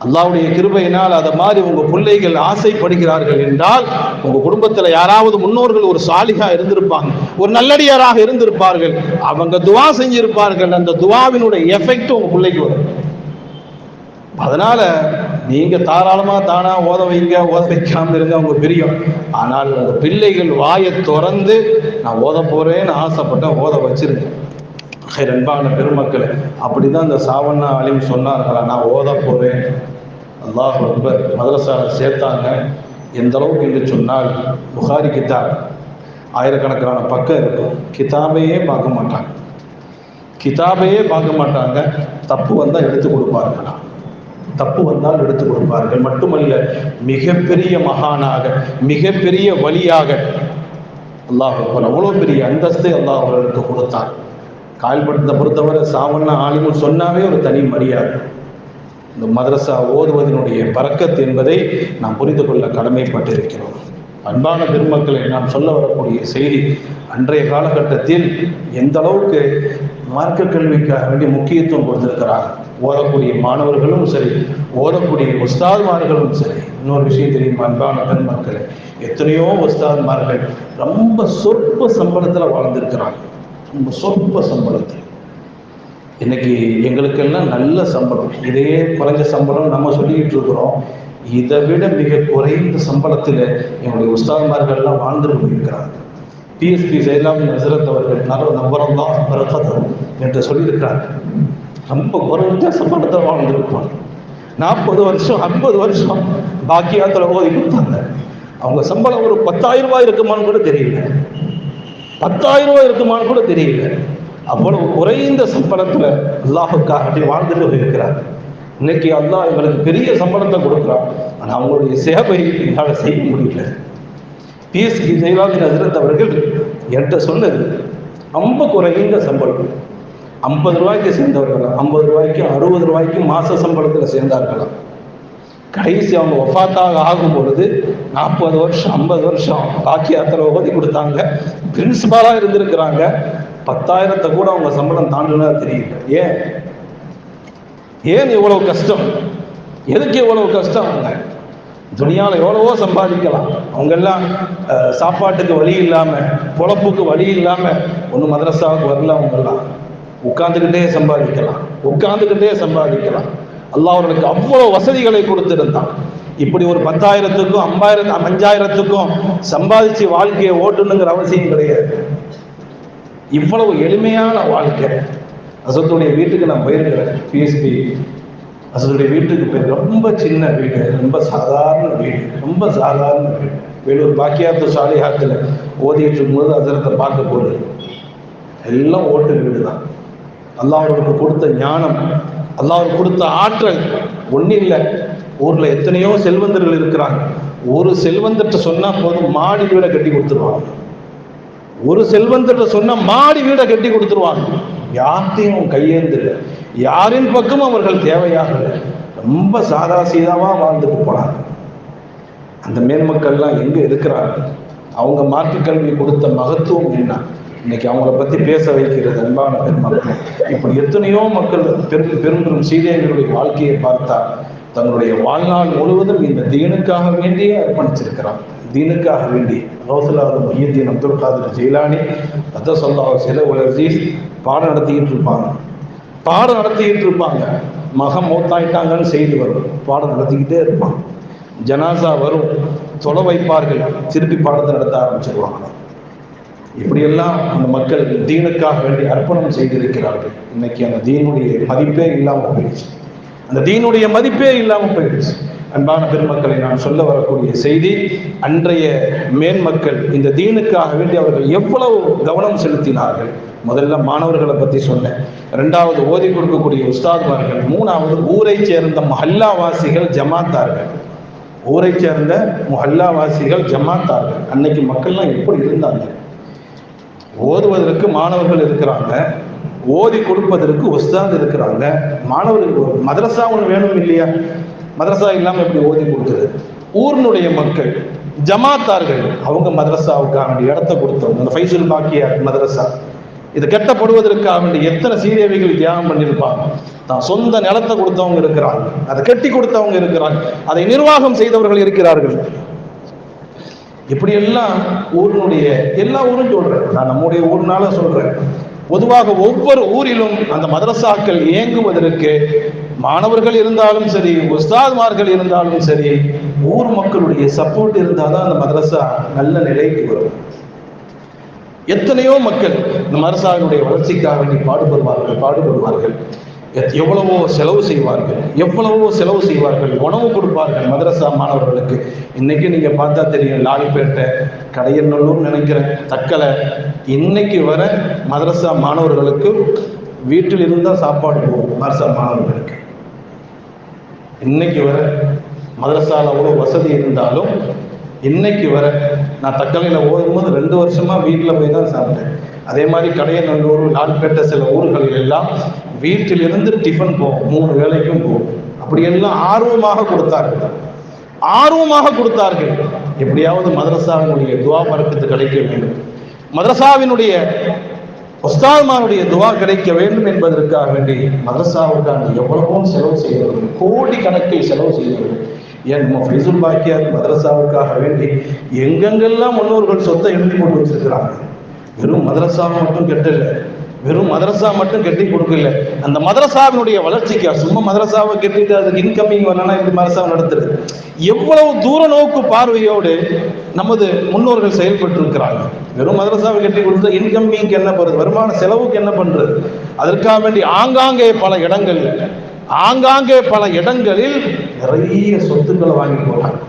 அல்லாஹ்வுடைய கிருபையினால் அதை மாதிரி உங்க பிள்ளைகள் ஆசைப்படுகிறார்கள் என்றால் உங்க குடும்பத்துல யாராவது முன்னோர்கள் ஒரு சாலிகா இருந்திருப்பாங்க, ஒரு நல்லடியாராக இருந்திருப்பார்கள், அவங்க துவா செஞ்சிருப்பார்கள். அந்த துவாவினுடைய எஃபெக்ட் உங்க பிள்ளைக்கு வரும். அதனால நீங்க தாராளமா தானா ஓத வைங்க, ஓத வைக்காம இருங்க, அவங்க பிரியம். ஆனால் உங்க பிள்ளைகள் வாயை திறந்து நான் ஓத போறேன்னு ஆசைப்பட்டேன், ஓத வச்சிருங்க. அன்பான பெருமக்களை, அப்படிதான் இந்த சாவண்ணா ஆலிம் சொன்னார்களா, நான் ஓத போறேன். அல்லாஹ் அக்பர். மதரசால சேர்த்தாங்க. எந்த அளவுக்கு என்று சொன்னால் புகாரி கிதாப் ஆயிரக்கணக்கான பக்கம் இருக்கும். கிதாபையே பார்க்க மாட்டாங்க, கிதாபையே பார்க்க மாட்டாங்க. தப்பு வந்தால் எடுத்து கொடுப்பார்களா, தப்பு வந்தால் எடுத்து கொடுப்பார்கள். மட்டுமல்ல, மிகப்பெரிய மகானாக, மிகப்பெரிய வலியாக அல்லாஹ் அக்பர், அவ்வளோ பெரிய அந்தஸ்தை அல்லாஹ் அவர்களுக்கு கொடுத்தார். காயல்படுத்த பொறுத்தவரை சாவண்ணா ஆலிமும் சொன்னாவே ஒரு தனி மரியாதை. இந்த மதரசா ஓதுவதனுடைய பரக்கத் என்பதை நாம் புரிந்து கொள்ள கடமைப்பட்டிருக்கிறோம். அன்பான பெருமக்களை நாம் சொல்ல வரக்கூடிய செய்தி, அன்றைய காலகட்டத்தில் எந்த அளவுக்கு மார்க்க கல்விக்காக வேண்டிய முக்கியத்துவம் கொடுத்திருக்கிறாங்க. ஓதக்கூடிய மாணவர்களும் சரி, ஓதக்கூடிய உஸ்தாத்மார்களும் சரி. இன்னொரு விஷயம் தெரியுமா அன்பான பெருமக்களை, எத்தனையோ உஸ்தாத்மார்கள் ரொம்ப சொற்ப சம்பளத்தில் வாழ்ந்திருக்கிறாங்க. ரொம்ப சொற்ப சம்பளத்தில். இன்னைக்கு எங்களுக்கெல்லாம் நல்ல சம்பளம், இதே குறைஞ்ச சம்பளம் நம்ம சொல்லிக்கிட்டு இருக்கிறோம். இதை விட மிக குறைந்த சம்பளத்தில் என்னுடைய உஸ்தாத்மார்கள்லாம் வாழ்ந்துட்டு போயிருக்கிறாங்க. பிஎஸ்பி ஜெயலாமின் ஹசரத் அவர்கள் நபரல்லாஹ் பரக்கத்துஹு என்று சொல்லியிருக்கிறார். ரொம்ப குறைஞ்ச சம்பளத்தில் வாழ்ந்துருப்பாங்க. 40 வருஷம் 50 வருஷம் பாக்கியாத்தில் ஓதி கொடுத்தாங்க. அவங்க சம்பளம் ஒரு 10,000 ரூபாய் இருக்குமான்னு கூட தெரியல. 10,000 ரூபாய் இருக்குமான்னு கூட தெரியல. அவ்வளவு குறைந்த சம்பளத்தில் அல்லாஹுக்காக அப்படி வாழ்ந்துட்டு போயிருக்கிறார். இன்னைக்கு அல்லாஹ் இவங்களுக்கு பெரிய சம்பளத்தை கொடுக்குறான். ஆனால் அவங்களுடைய சேவை என்னால் செய்ய முடியல. பிஎஸ்பி ஜெயலாமின் ஹசரத் அவர்கள் என்கிட்ட சொன்னது, ரொம்ப குறைந்த சம்பளம், 50 ரூபாய்க்கு சேர்ந்தவர்களாம், 50 ரூபாய்க்கு 60 ரூபாய்க்கு மாச சம்பளத்தில் சேர்ந்தார்களாம். கடைசி அவங்க வஃபாத்தாக ஆகும் பொழுது 40 வருஷம் 50 வருஷம் பாக்கியாத்தில் ஓதி கொடுத்தாங்க. பிரின்சிபாலாக இருந்திருக்கிறாங்க. 10,000 கூட அவங்க சம்பளம் தாண்டினா தெரியல. ஏன் இவ்வளவு கஷ்டம்? எதுக்கு இவ்வளவு கஷ்டம்? துனியாவில் எவ்வளவோ சம்பாதிக்கலாம். அவங்கெல்லாம் சாப்பாட்டுக்கு வழி இல்லாமல், பொழப்புக்கு வழி இல்லாமல் ஒன்றும் மதரசாவுக்கு வரல. அவங்கெல்லாம் உட்கார்ந்துக்கிட்டே சம்பாதிக்கலாம். அல்லாஹ் அவர்களுக்கு அவ்வளோ வசதிகளை கொடுத்திருந்தான். இப்படி ஒரு 10,000த்துக்கும் 5,000த்துக்கும் சம்பாதிச்சு வாழ்க்கையை ஓட்டணுங்கிற அவசியம் கிடையாது. இவ்வளவு எளிமையான வாழ்க்கை. அசத்துடைய வீட்டுக்கு நான் போயிருக்கிறேன். பிஎஸ்பி அசத்துடைய வீட்டுக்கு போய் ரொம்ப சின்ன வீடு, ரொம்ப சாதாரண வீடு. வேலூர் பாக்கியாத்து சாலிஹாத்தில் ஓதிட்டு இருக்கும்போது அசரத்தை பார்க்க போகுது. எல்லாம் ஓட்டு வீடு தான். அல்லாஹ் அவருக்கு கொடுத்த ஞானம், அல்லாஹ் அவருக்கு கொடுத்த ஆற்றல் ஒன்றும் இல்லை. ஊரில் எத்தனையோ செல்வந்தர்கள் இருக்கிறாங்க. ஒரு செல்வந்தர்கிட்ட சொன்னால் போதும், மாடி வீடை கட்டி கொடுத்துருவாங்க. மாடி வீடை கட்டி கொடுத்துருவாங்க. யார்த்தையும் கையேந்திர, யாரின் பக்கம் அவர்கள் தேவையாக ரொம்ப சாதா சீதாவாக வாழ்ந்துட்டு போனாங்க. அந்த மேன்மக்கள்லாம் எங்கே இருக்கிறார்கள்? அவங்க மார்க்க கல்வி கொடுத்த மகத்துவம் என்ன? இன்னைக்கு அவங்கள பற்றி பேச வைக்கிறது அன்பான பெருமக்கள். இப்படி எத்தனையோ மக்கள் பெரும் சீதைகளுடைய வாழ்க்கையை பார்த்தா தங்களுடைய வாழ்நாள் முழுவதும் இந்த தீனுக்காக வேண்டியே அர்ப்பணிச்சிருக்கிறான். தீனுக்காக வேண்டி கௌசலாது முஹியுத்தீன் அப்துல் காதிர் ஜெயிலானி அத்தஸல்லாஹு சிலவுல் அஸீஸ் பாடம் நடத்திக்கிட்டு இருப்பாங்க. மகம் மௌத்தாயிட்டாங்கன்னு செய்தி வரும், பாடம் நடத்திக்கிட்டே இருப்பாங்க. ஜனாசா வரும், தொலை வைப்பார்கள், திருப்பி பாடத்தை நடத்த ஆரம்பிச்சிருவாங்க. இப்படியெல்லாம் அந்த மக்கள் தீனுக்காக வேண்டி அர்ப்பணம் செய்திருக்கிறார்கள். இன்னைக்கு அந்த தீனுடைய மதிப்பே இல்லாமல் போயிடுச்சு. அன்பான பெருமக்களை நான் சொல்ல வரக்கூடிய செய்தி, அன்றைய மேன்மக்கள் இந்த தீனுக்காக வேண்டி அவர்கள் எவ்வளவு கவனம் செலுத்தினார்கள். முதல்ல மாணவர்களை பற்றி சொன்னேன். 2வது ஓதி கொடுக்கக்கூடிய உஸ்தாத்மார்கள். 3வது ஊரை சேர்ந்த முஹல்லாவாசிகள் ஜமாத்தார்கள். அன்னைக்கு மக்கள்லாம் எப்படி இருந்தாங்க? ஓதுவதற்கு மாணவர்கள் இருக்கிறாங்க, ஓதி கொடுப்பதற்கு உஸ்தாத் இருக்கிறாங்க. மாணவர்களுக்கு ஒரு மதரசா ஒன்று வேணும் இல்லையா? மதரசா இல்லாமல் எப்படி ஓதி கொடுக்குறது? ஊர்னுடைய மக்கள் ஜமாத்தார்கள், அவங்க மதரசாவுக்காக வேண்டிய இடத்தை கொடுத்தவங்க. அந்த ஃபைசுல் பாக்கியார் மதரசா இது கட்டப்படுவதற்காக வேண்டிய எத்தனை சீதேவிகள் தியாகம் பண்ணியிருப்பாங்க. தான் சொந்த நிலத்தை கொடுத்தவங்க இருக்கிறாங்க, அதை கட்டி கொடுத்தவங்க இருக்கிறாங்க, அதை நிர்வாகம் செய்தவர்கள் இருக்கிறார்கள். இப்படியெல்லாம் ஊரினுடைய எல்லா ஊரும் சொல்றேன், நான் நம்முடைய ஊர்னால சொல்றேன். பொதுவாக ஒவ்வொரு ஊரிலும் அந்த மதரசாக்கள் இயங்குவதற்கு மாணவர்கள் இருந்தாலும் சரி, உஸ்தாத்மார்கள் இருந்தாலும் சரி, ஊர் மக்களுடைய சப்போர்ட் இருந்தால் தான் அந்த மதரசா நல்ல நிலைக்கு வரும். எத்தனையோ மக்கள் இந்த மதரசாவினுடைய வளர்ச்சிக்காக வேண்டி பாடுபடுவார்கள். எவ்வளவோ செலவு செய்வார்கள், உணவு கொடுப்பார்கள் மதரசா மாணவர்களுக்கு. இன்னைக்கு நீங்க பார்த்தா தெரியும், லாலிப்பேட்டை, கடையநல்லூர் நினைக்கிறேன், தக்கலை, இன்னைக்கு வர மதரசா மாணவர்களுக்கு வீட்டில் இருந்தால் சாப்பாடு போகும். மதரசா மாணவர்களுக்கு இன்னைக்கு வர மதரசாவில் அவ்வளோ வசதி இருந்தாலும் இன்னைக்கு வர, நான் தக்கலையில் ஓடும்போது 2 வருஷமா வீட்டில் போய் தான் சாப்பிட்டேன். அதே மாதிரி கடையநல்லூர், லால்பேட்டை, சில ஊர்களில் எல்லாம் வீட்டிலிருந்து டிஃபன் போகும், 3 வேளைக்கும் போகும். அப்படியெல்லாம் ஆர்வமாக கொடுத்தார்கள். ஆர்வமாக கொடுத்தார்கள். எப்படியாவது மதரசாவினுடைய துவா பரக்கத்து கிடைக்க வேண்டும், மதரசாவினுடைய உஸ்தாத்மாருடைய துவா கிடைக்க வேண்டும் என்பதற்காக வேண்டி மதரசாவுக்கான எவ்வளவோ செலவு செய்தவர்கள், கோடி கணக்கில் செலவு செய்தவர்கள். ஏன் நம்ம ஃபைசுல் பாக்கியார் மதரசாவுக்காக வேண்டி எங்கெங்கெல்லாம் முன்னோர்கள் சொத்தை எழுதி கொண்டு வச்சிருக்கிறாங்க. வெறும் மதரசாவை மட்டும் கெட்டல, வெறும் மதரசா மட்டும் கெட்டி கொடுக்கல, அந்த மதரசாவினுடைய வளர்ச்சிக்கு. சும்மா மதரசாவை கெட்டிட்டு அதுக்கு இன்கமிங் வரலன்னா இப்படி மதரசாவை நடத்துறது. எவ்வளவு தூர நோக்கு பார்வையோடு நமது முன்னோர்கள் செயல்பட்டு இருக்கிறாங்க. வெறும் மதரசாவை கட்டி கொடுத்தா இன்கமிங்க்கு என்ன பண்றது, வருமான செலவுக்கு என்ன பண்றது? அதற்காக வேண்டி ஆங்காங்கே பல இடங்களில் நிறைய சொத்துக்களை வாங்கி போறாங்க.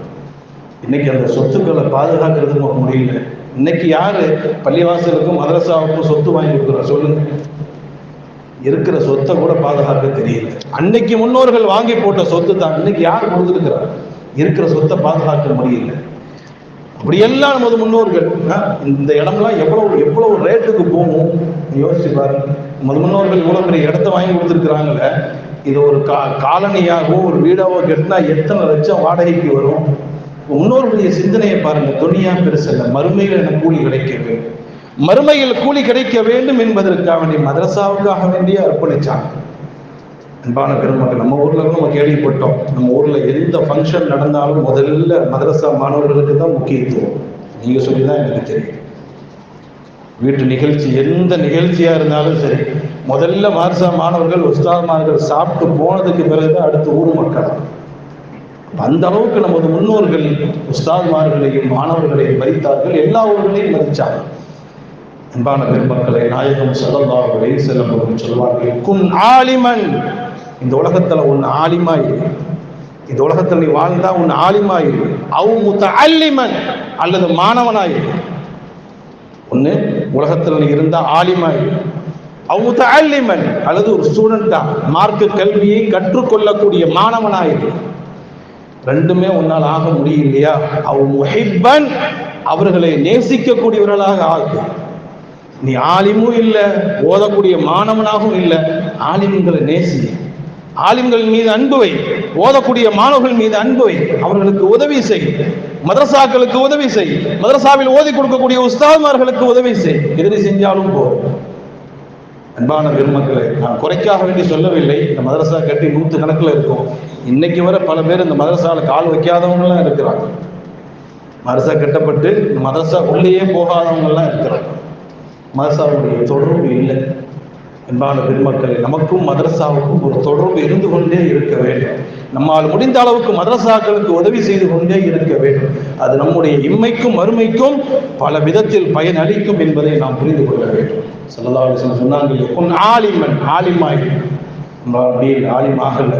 இன்னைக்கு அந்த சொத்துக்களை பாதுகாக்கிறது நமக்கு முடியல. இன்னைக்கு யாரு பள்ளிவாசலுக்கும் மதரசாவுக்கும் சொத்து வாங்கி கொடுக்குறா சொல்லுங்க? இருக்கிற சொத்தை கூட பாதுகாக்க தெரியல. அன்னைக்கு முன்னோர்கள் வாங்கி போட்ட சொத்து தான் இன்னைக்கு யார் கொடுத்துருக்கிறார்? இருக்கிற சொத்தை பாதுகாக்க முடியல. அப்படியெல்லாம் நமது முன்னோர்கள் இந்த இடம்லாம் எவ்வளவு ரேட்டுக்கு போகும் யோசிச்சு பாருங்க. நமது முன்னோர்கள் இவ்வளவு பெரிய இடத்த வாங்கி கொடுத்துருக்குறாங்கல்ல, இது ஒரு காலனியாகவோ ஒரு வீடாவோ கட்டினா எத்தனை லட்சம் வாடகைக்கு வரும்? முன்னோர்களுடைய சிந்தனையை பாருங்க. துனியா பெருசல்ல, மறுமையில் எனக்கு கூலி கிடைக்க வேண்டும், மறுமையில் கூலி கிடைக்க வேண்டும் என்பதற்காக வேண்டிய மதரசாவுக்காக வேண்டிய அர்ப்பணிச்சாங்க. அன்பான பெருமக்கள், நம்ம ஊர்ல நம்ம கேள்விப்பட்டோம், நம்ம ஊர்ல எந்த ஃபங்க்ஷன் நடந்தாலும் முதல்ல மதரசா மாணவர்களுக்கு தான் முக்கியத்துவம். நீங்க சொல்லிதான் எனக்கு தெரியும். வீட்டு நிகழ்ச்சி, எந்த நிகழ்ச்சியா இருந்தாலும் சரி, முதல்ல மதரசா மாணவர்கள் உஸ்தாத்மார்கள் சாப்பிட்டு போனதுக்கு பிறகுதான் அடுத்து ஊர் மக்கள். அந்த அளவுக்கு நமது முன்னோர்கள் உஸ்தாத்மார்களையும் மாணவர்களையும் மதித்தார்கள், எல்லா ஊர்களையும் மதிச்சாங்க. அன்பான பெருமக்களை, நாயகம் ஸல்லல்லாஹு அலைஹி வஸல்லம் அவர்கள் சொல்வார்கள், குன் ஆலிமன், இந்த உலகத்துல ஒன்னு ஆலிமாயிரு, இந்த உலகத்தில் நீ வாழ்ந்தா ஒன்னு ஆலிமாயிரு, அவ் முத்தஅல்லிமன், அல்லது மாணவனாயிரு. ஒன்னு உலகத்தில் நீ இருந்தா ஆலிமாயிரு, அவ் முத்தஅல்லிமன், அல்லது ஒரு ஸ்டூடெண்டா மார்க்க கல்வியை கற்றுக்கொள்ளக்கூடிய மாணவனாயிரு. ரெண்டுமே உன்னால் ஆக முடியும் இல்லையா? அவ் முஹிப்பன், அவர்களை நேசிக்கக்கூடியவர்களாக ஆகு. நீ ஆலிமும் இல்லை, ஓதக்கூடிய மாணவனாகவும் இல்லை, ஆலிம்களை நேசி, ஆலிம்கள் மீது அன்பு வை, ஓதக்கூடிய மாணவர்கள் மீது அன்பு வை, அவர்களுக்கு உதவி செய், மதரசாக்களுக்கு உதவி செய், மதரசாவில் ஓதி கொடுக்கக்கூடிய உஸ்தாத்மார்களுக்கு உதவி செய். எதிரி செஞ்சாலும் போதும். அன்பான பெருமக்களை, நான் குறைக்காக வேண்டி சொல்லவில்லை. இந்த மதரசா கட்டி 100 கணக்கில் இருக்கும். இன்னைக்கு வரை பல பேர் இந்த மதரசால கால் வைக்காதவங்கலாம் இருக்கிறாங்க. மதரசா கட்டப்பட்டு இந்த மதரசா உள்ளேயே போகாதவங்கலாம் இருக்கிறாங்க. மதரசாவுடைய தொடர்பு இல்லை. அன்பான பெருமக்களை, நமக்கும் மதரசாவுக்கும் ஒரு தொடர்பு இருந்து கொண்டே இருக்க வேண்டும். நம்மால் முடிந்த அளவுக்கு மதரசாக்களுக்கு உதவி செய்து கொண்டே இருக்க வேண்டும். அது நம்முடைய இம்மைக்கும் மறுமைக்கும் பல விதத்தில் பயன் அளிக்கும் என்பதை நாம் புரிந்து கொள்ள வேண்டும். ஸல்லல்லாஹு அலைஹி வஸல்லம் சொன்னாங்க, ஆலிமன், ஆலிமாய், ஆலிமாகல,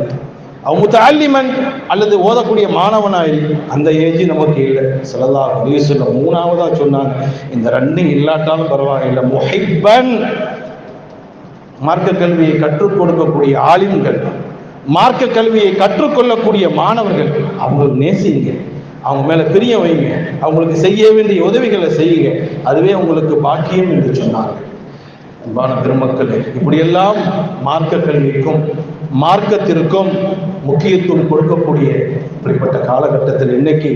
அவ் முத்தஅல்லிமன், அல்லது ஓதக்கூடிய மாணவனாய். அந்த ஏஜ் நமக்கு இல்லை. ஸல்லல்லாஹு அலைஹி வஸல்லம் மூணாவதா சொன்னாங்க, இந்த ரெண்டும் இல்லாட்டாலும் பரவாயில்லை, முஹிப்பன், மார்க்க கல்வியை கற்றுக் கொடுக்கக்கூடிய ஆலிம்கள், மார்க்க கல்வியை கற்றுக்கொள்ளக்கூடிய மாணவர்கள், அவங்க நேசிங்க, அவங்க மேல பிரிய வைங்க, அவங்களுக்கு செய்ய வேண்டிய உதவிகளை செய்யுங்க, அதுவே உங்களுக்கு பாக்கியம் என்று சொன்னார்கள். அன்பான பெருமக்களே, இப்படியெல்லாம் மார்க்க கல்விக்கும் மார்க்கத்திற்கும் முக்கியத்துவம் கொடுக்கக்கூடிய இப்படிப்பட்ட காலகட்டத்தில் இன்னைக்கு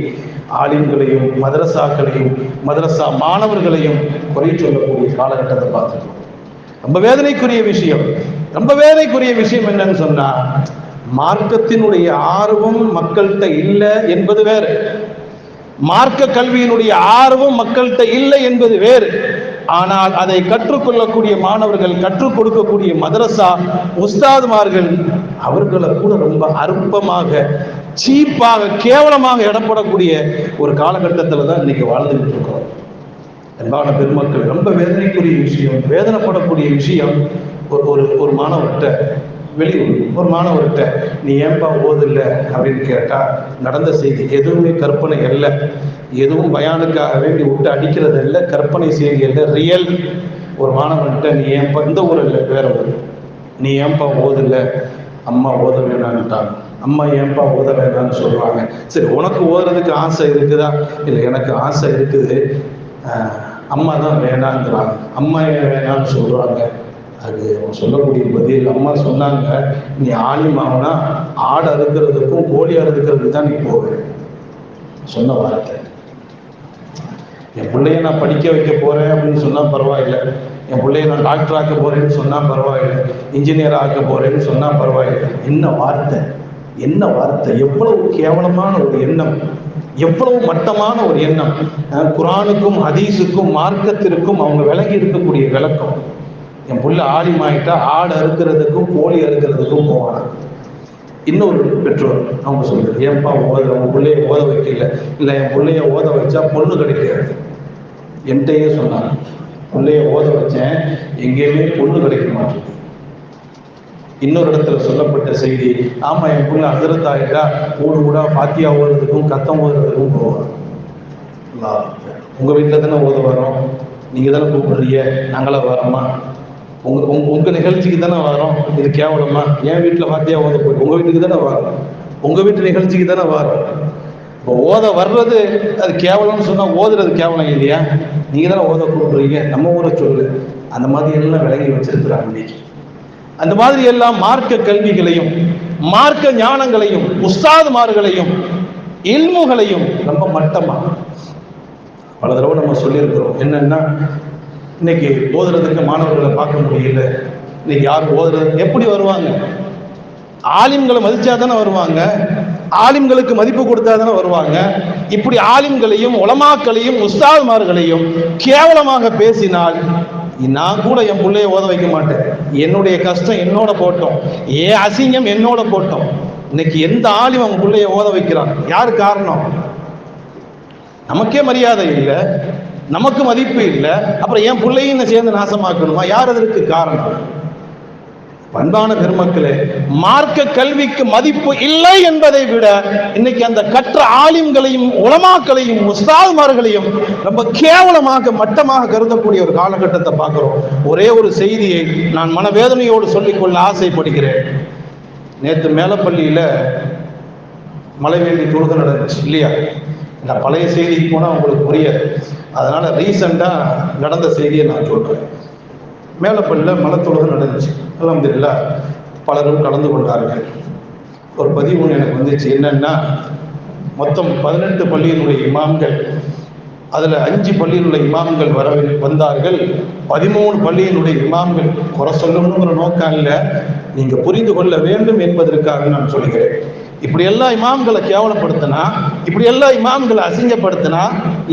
ஆலிம்களையும் மதரசாக்களையும் மதரசா மாணவர்களையும் குறை சொல்லக்கூடிய காலகட்டத்தை பார்த்துக்கணும். ரொம்ப வேதனைக்குரிய விஷயம் என்னன்னு சொன்னா, மார்க்கத்தினுடைய ஆர்வம் மக்கள்கிட்ட இல்லை என்பது வேறு, மார்க்க கல்வியினுடைய ஆர்வம் மக்கள்கிட்ட இல்லை என்பது வேறு. ஆனால் அதை கற்றுக்கொள்ளக்கூடிய மாணவர்கள், கற்றுக் கொடுக்கக்கூடிய மதரசா உஸ்தாதுமார்கள், அவர்களை கூட ரொம்ப அற்பமாக, சீப்பாக, கேவலமாக இடப்படக்கூடிய ஒரு காலகட்டத்தில் தான் இன்னைக்கு வாழ்ந்துகிட்டு இருக்கிறோம். அன்பான பெருமக்கள், ரொம்ப வேதனைக்குரிய விஷயம், வேதனைப்படக்கூடிய விஷயம். ஒரு மாணவர்கிட்ட, வெளியூர் ஒரு மாணவர்கிட்ட, நீ ஏன்பா ஓதில்லை அப்படின்னு கேட்டா, நடந்த செய்தி, எதுவுமே கற்பனை அல்ல, எதுவும் பயானுக்காக வேண்டி விட்டு அடிக்கிறது இல்லை, கற்பனை செய்தி இல்லை, ரியல். ஒரு மாணவன்கிட்ட, நீ ஏன்பா, இந்த ஊர் இல்லை வேற ஊர், நீ ஏன்பா ஓதில்லை? அம்மா ஓத வேணான்ட்டாங்க. அம்மா ஏன்பா ஓத வேணான்னு சொல்றாங்க. சரி, உனக்கு ஓதுறதுக்கு ஆசை இருக்குதா? இல்லை, எனக்கு ஆசை இருக்குது, அம்மா தான் வேணாங்கிறாங்க. அம்மா ஏன் வேணான்னு சொல்றாங்க? அது சொல்லக்கூடிய பதில், அம்மா சொன்னாங்க, நீ ஆலிமாவனா ஆடு அறுக்கிறதுக்கும் கோழி அறுக்கிறதுக்கு தான் நீ போவேன். சொன்ன வார்த்தை. என் பிள்ளைய நான் படிக்க வைக்க போறேன் அப்படின்னு சொன்னா பரவாயில்லை, என் பிள்ளைய நான் டாக்டர் ஆக்க போறேன்னு சொன்னா பரவாயில்லை, இன்ஜினியர் ஆக்க போறேன்னு சொன்னா பரவாயில்லை. என்ன வார்த்தை, என்ன வார்த்தை! எவ்வளவு கேவலமான ஒரு எண்ணம், எவ்வளவு மட்டமான ஒரு எண்ணம்! குரானுக்கும் ஹதீஸுக்கும் மார்க்கத்திற்கும் அவங்க விளங்கி இருக்கக்கூடிய விளக்கம். என் புள்ள ஆலிமாயிட்டா ஆடு அறுக்கிறதுக்கும் கோழி அறுக்கிறதுக்கும் போவாங்க. இன்னொரு பெற்றோர் அவங்க சொல்றது, ஏன்பா உங்க பிள்ளைய ஓத வைக்கல? இல்லை, என் பிள்ளைய ஓத வச்சா பொண்ணு கிடைக்காது. என்கிட்டயே சொன்னாங்க, பிள்ளைய ஓத வச்சேன், எங்கேயுமே பொண்ணு கிடைக்க மாட்டேங்குது. இன்னொரு இடத்துல சொல்லப்பட்ட செய்தி, ஆமா என் பிள்ளை ஹஸரத் ஆயிட்டா ஊடு ஊடா பாத்தியா ஓதுறதுக்கும் கத்தம் ஓதுறதுக்கும் போவாங்க. உங்க வீட்டில் தானே ஓத வரோம், நீங்க தானே கூப்பிடுறீங்க, நாங்களா வரோமா? உங்க நிகழ்ச்சிக்கு தானே வரோம், இது கேவலமா? என் வீட்டில் பாத்தியா ஓத போய் உங்க வீட்டுக்கு தானே வரோம், உங்க வீட்டு நிகழ்ச்சிக்கு தானே வரோம். இப்போ ஓத வர்றது அது கேவலம்னு சொன்னா ஓதுறது கேவலம் இல்லையா? நீங்க தானே ஓத கூப்பிடுறீங்க, நம்ம ஊரை சொல்லு. அந்த மாதிரி எல்லாம் விளங்கி வச்சிருக்கிறாங்க இன்னைக்கு. அந்த மாதிரி எல்லாம் மார்க்க கல்விகளையும் மார்க்க ஞானங்களையும் உஸ்தாதுமார்களையும் இல்முகளையும் ரொம்ப மட்டமா பல தடவை நம்ம சொல்லியிருக்கிறோம். என்னன்னா, இன்னைக்கு ஓதுறதுக்கு மாணவர்களை பார்க்க முடியல. இன்னைக்கு யாரும் ஓதுறது எப்படி வருவாங்க? ஆலிம்களை மதிச்சா தானே வருவாங்க, ஆலிம்களுக்கு மதிப்பு கொடுத்தா தானே வருவாங்க. இப்படி ஆலிம்களையும் உலமாக்களையும் உஸ்தாதுமார்களையும் கேவலமாக பேசினால் நான் கூட என் பிள்ளைய ஓத வைக்க மாட்டேன். என்னுடைய கஷ்டம் என்னோட போட்டோம், ஏன் அசிங்கம் என்னோட போட்டோம். இன்னைக்கு எந்த ஆலிம் அவங்க பிள்ளைய ஓத வைக்கிறான்? யாரு காரணம்? நமக்கே மரியாதை இல்லை, நமக்கு மதிப்பு இல்லை, அப்புறம் என் பிள்ளையும் சேர்ந்து நாசமாக்கணுமா? யார் அதற்கு காரணம்? பண்பான பெருமக்களே, மார்க்க கல்விக்கு மதிப்பு இல்லை என்பதை விட இன்னைக்கு அந்த கற்ற ஆலிம்களையும் உலமாக்களையும் உஸ்தாதுமார்களையும் ரொம்ப கேவலமாக மட்டமாக கருதக்கூடிய ஒரு காலகட்டத்தை பார்க்கிறோம். ஒரே ஒரு செய்தியை நான் மனவேதனையோடு சொல்லிக்கொள்ள ஆசைப்படுகிறேன். நேற்று மேலப்பள்ளியில மலைவேண்டி தொழுகை நடந்துச்சு இல்லையா? நான் பழைய செய்திக்கு போனால் உங்களுக்கு புரியாது, அதனால ரீசெண்டா நடந்த செய்தியை நான் சொல்றேன். மேலப்பள்ளியில் மலை தொழுகை நடந்துச்சு. அல்ஹம்துலில்லாஹ் பலரும் கலந்து கொண்டார்கள். ஒரு பதிவு எனக்கு வந்துச்சு. என்னன்னா, மொத்தம் 18 பள்ளியினுடைய இமாம்கள், அதில் 5 பள்ளியினுடைய இமாம்கள் வந்தார்கள். 13 பள்ளியினுடைய இமாம்கள் குறை சொல்லணுங்கிற நோக்கம் இல்லை, நீங்க புரிந்து கொள்ள வேண்டும் என்பதற்காக நான் சொல்கிறேன். இப்படி எல்லா இமாம்களை கேவலப்படுத்தினா, இப்படி எல்லா இமாம்களை அசிங்கப்படுத்தினா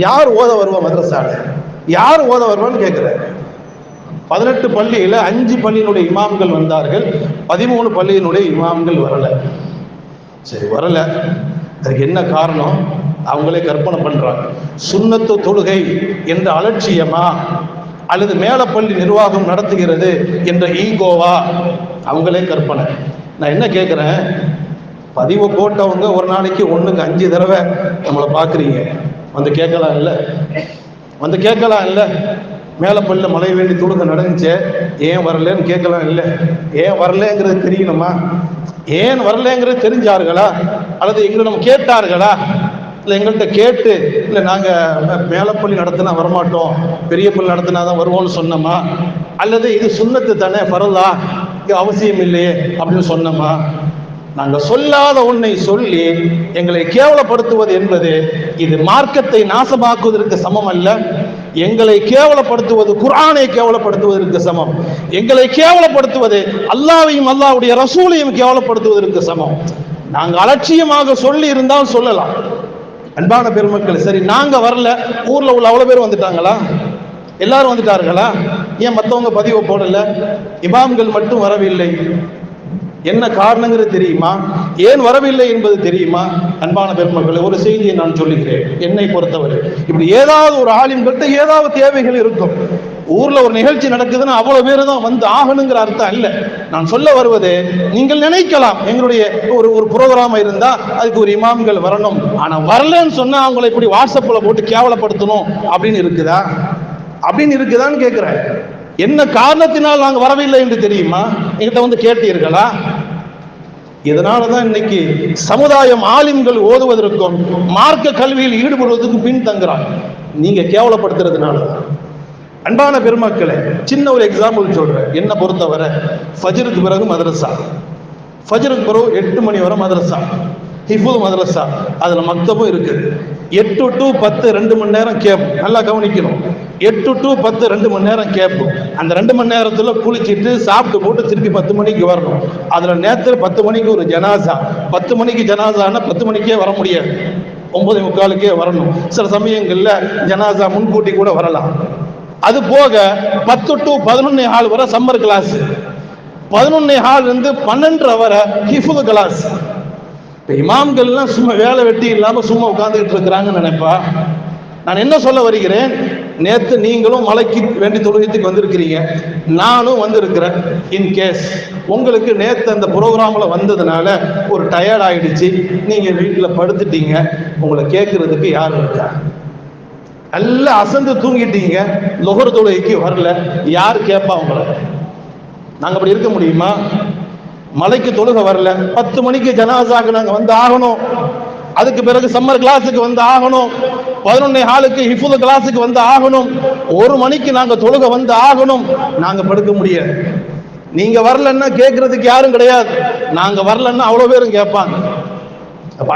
யார் ஓத வருவா மதரசால? யார் ஓத வருவான்னு கேட்கிறேன். 18 பள்ளியில 5 பள்ளியினுடைய இமாம்கள் வந்தார்கள், 13 பள்ளியினுடைய இமாம்கள் வரல. சரி, வரல, அதுக்கு என்ன காரணம்? அவங்களே கற்பனை பண்றாங்க. சுன்னத்து தொழுகை என்ற அலட்சியமா, அல்லது மேலப்பள்ளி நிர்வாகம் நடத்துகிறது என்ற ஈகோவா? அவங்களே கற்பனை. நான் என்ன கேட்கிறேன், பதிவு போட்டவங்க ஒரு நாளைக்கு 1க்கு 5 தடவை நம்மளை பார்க்குறீங்க, வந்து கேட்கலாம் இல்லை? வந்து கேட்கலாம் இல்லை? மேலப்பள்ளியில் மழை வேண்டி தொழுகை நடந்துச்சு, ஏன் வரலன்னு கேட்கலாம் இல்லை? ஏன் வரலங்கிறது தெரியணுமா? ஏன் வரலங்கிறது தெரிஞ்சார்களா? அல்லது எங்களை நம்ம கேட்டார்களா? இல்லை எங்கள்கிட்ட கேட்டு, இல்லை நாங்கள் மேலப்பள்ளி நடத்தினா வரமாட்டோம், பெரிய பள்ளி நடத்தினா தான் வருவோம்னு சொன்னோமா? அல்லது இது சுன்னத்து தானே, பரவலா, இது அவசியம் இல்லையே அப்படின்னு சொன்னோமா? நாங்கள் சொல்லாத ஒன்றை சொல்லி எங்களை கேவலப்படுத்துவது என்பது இது மார்க்கத்தை நாசமாக்குவதற்கு சமம் அல்ல. எங்களை கேவலப்படுத்துவது குர்ஆனை கேவலப்படுத்துவதற்கு சமம். எங்களை கேவலப்படுத்துவது அல்லாஹ்வையும் அல்லாஹ்வுடைய ரசூலையும் கேவலப்படுத்துவதற்கு சமம். நாங்கள் அலட்சியமாக சொல்லி இருந்தால் சொல்லலாம். அன்பான பெருமக்கள், சரி நாங்க வரல, ஊர்ல உள்ள அவ்வளவு பேர் வந்துட்டாங்களா? எல்லாரும் வந்துட்டார்களா? ஏன் மற்றவங்க பதிவு போடல? இமாம்கள் மட்டும் வரவில்லை. என்ன காரணங்கிறது தெரியுமா? ஏன் வரவில்லை என்பது தெரியுமா? அன்பான பெருமக்களை, ஒரு செய்தியை நான் சொல்லுகிறேன். என்னை பொறுத்தவரை இப்படி ஏதாவது ஒரு ஆலிம்கிட்ட ஏதாவது தேவைகள் இருக்கும். ஊர்ல ஒரு நிகழ்ச்சி நடக்குதுன்னா அவ்வளவு பேர் தான் வந்து ஆகணுங்கிற அர்த்தம் இல்லை. நான் சொல்ல வருவது, நீங்கள் நினைக்கலாம் எங்களுடைய ஒரு ப்ரோக்ராம் இருந்தா அதுக்கு ஒரு இமாம்கள் வரணும், ஆனா வரலன்னு சொன்னா அவங்களை இப்படி வாட்ஸ்அப்ல போட்டு கேவலப்படுத்தணும் அப்படின்னு இருக்குதா? அப்படின்னு இருக்குதான்னு கேட்கிறேன். என்ன காரணத்தினால் நாங்கள் வரவில்லை என்று தெரியுமா? என்கிட்ட வந்து கேட்டீர்களா? இதனாலதான் இன்னைக்கு சமுதாயம் ஆலிம்கள் ஓதுவதற்கும் மார்க்க கல்வியில் ஈடுபடுவதற்கும் பின்தங்குறாங்க. நீங்க கேவலப்படுத்துறதுனால. அன்பான பெருமக்களே, சின்ன ஒரு எக்ஸாம்பிள் சொல்றேன். என்ன பொறுத்தவரை ஃபஜ்ருக்கு பிறகு மதரசா, ஃபஜ்ருக்கு பிறகு 8 மணி வரை மதரசா, ஹிஃபுல் மதரசா, அதுல மக்தபும் இருக்குது. 8 to 10 2 மணி நேரம் கேட்போம். நல்லா கவனிக்கணும். 8 to 10 2 மணி நேரம் கேட்போம். அந்த 2 மணி நேரத்துல குளிச்சுட்டு சாப்பிட்டு போட்டு திருப்பி 10 மணிக்கு வரணும். அதுல நேற்று 10 மணிக்கு ஒரு ஜனாசா. 10 மணிக்கு ஜனாசான்னா 10 மணிக்கே வர முடியாது, 9:45 வரணும். சில சமயங்கள்ல ஜனாசா முன்கூட்டி கூட வரலாம். அது போக 10 to 11 வரை சம்மர் கிளாஸ், 11 12 வரை ஹிஃபுல் கிளாஸ். இமாம்கள்லாம் சும்மா வேலை வெட்டி இல்லாம சும்மா உட்கார்ந்துட்டு இருக்கிறாங்கன்னு நினைப்பா. நான் என்ன சொல்ல வருகிறேன், நேற்று நீங்களும் மலைக்கு வேண்டி தொழுகைக்கு வந்திருக்கிறீங்க, நானும் வந்திருக்கிறேன். இன்கேஸ் உங்களுக்கு நேற்று அந்த ப்ரோக்ராமில் வந்ததுனால ஒரு டயர்ட் ஆயிடுச்சு, நீங்கள் வீட்டில் படுத்துட்டீங்க, உங்களை கேட்கறதுக்கு யாரும் இருக்கா? எல்லாம் அசந்து தூங்கிட்டீங்க, லுஹர் தொழுகைக்கு வரல, யார் கேட்பா உங்களை? நாங்கள் அப்படி இருக்க முடியுமா? மலைக்கு தொழுகை வரல, 10 மணிக்கு ஜனாசாக்கு நாங்கள் வந்து ஆகணும், அதுக்கு பிறகு சம்மர் கிளாஸுக்கு வந்து ஆகணும், 11 ஹிஃபுல் கிளாஸுக்கு வந்து ஆகணும், 1 மணிக்கு நாங்கள் தொழுகை வந்து ஆகணும், நாங்கள் படுக்க முடியாது. நீங்க வரலன்னா கேட்கறதுக்கு யாரும் கிடையாது, நாங்க வரலன்னா அவ்வளவு பேரும் கேட்பாங்க.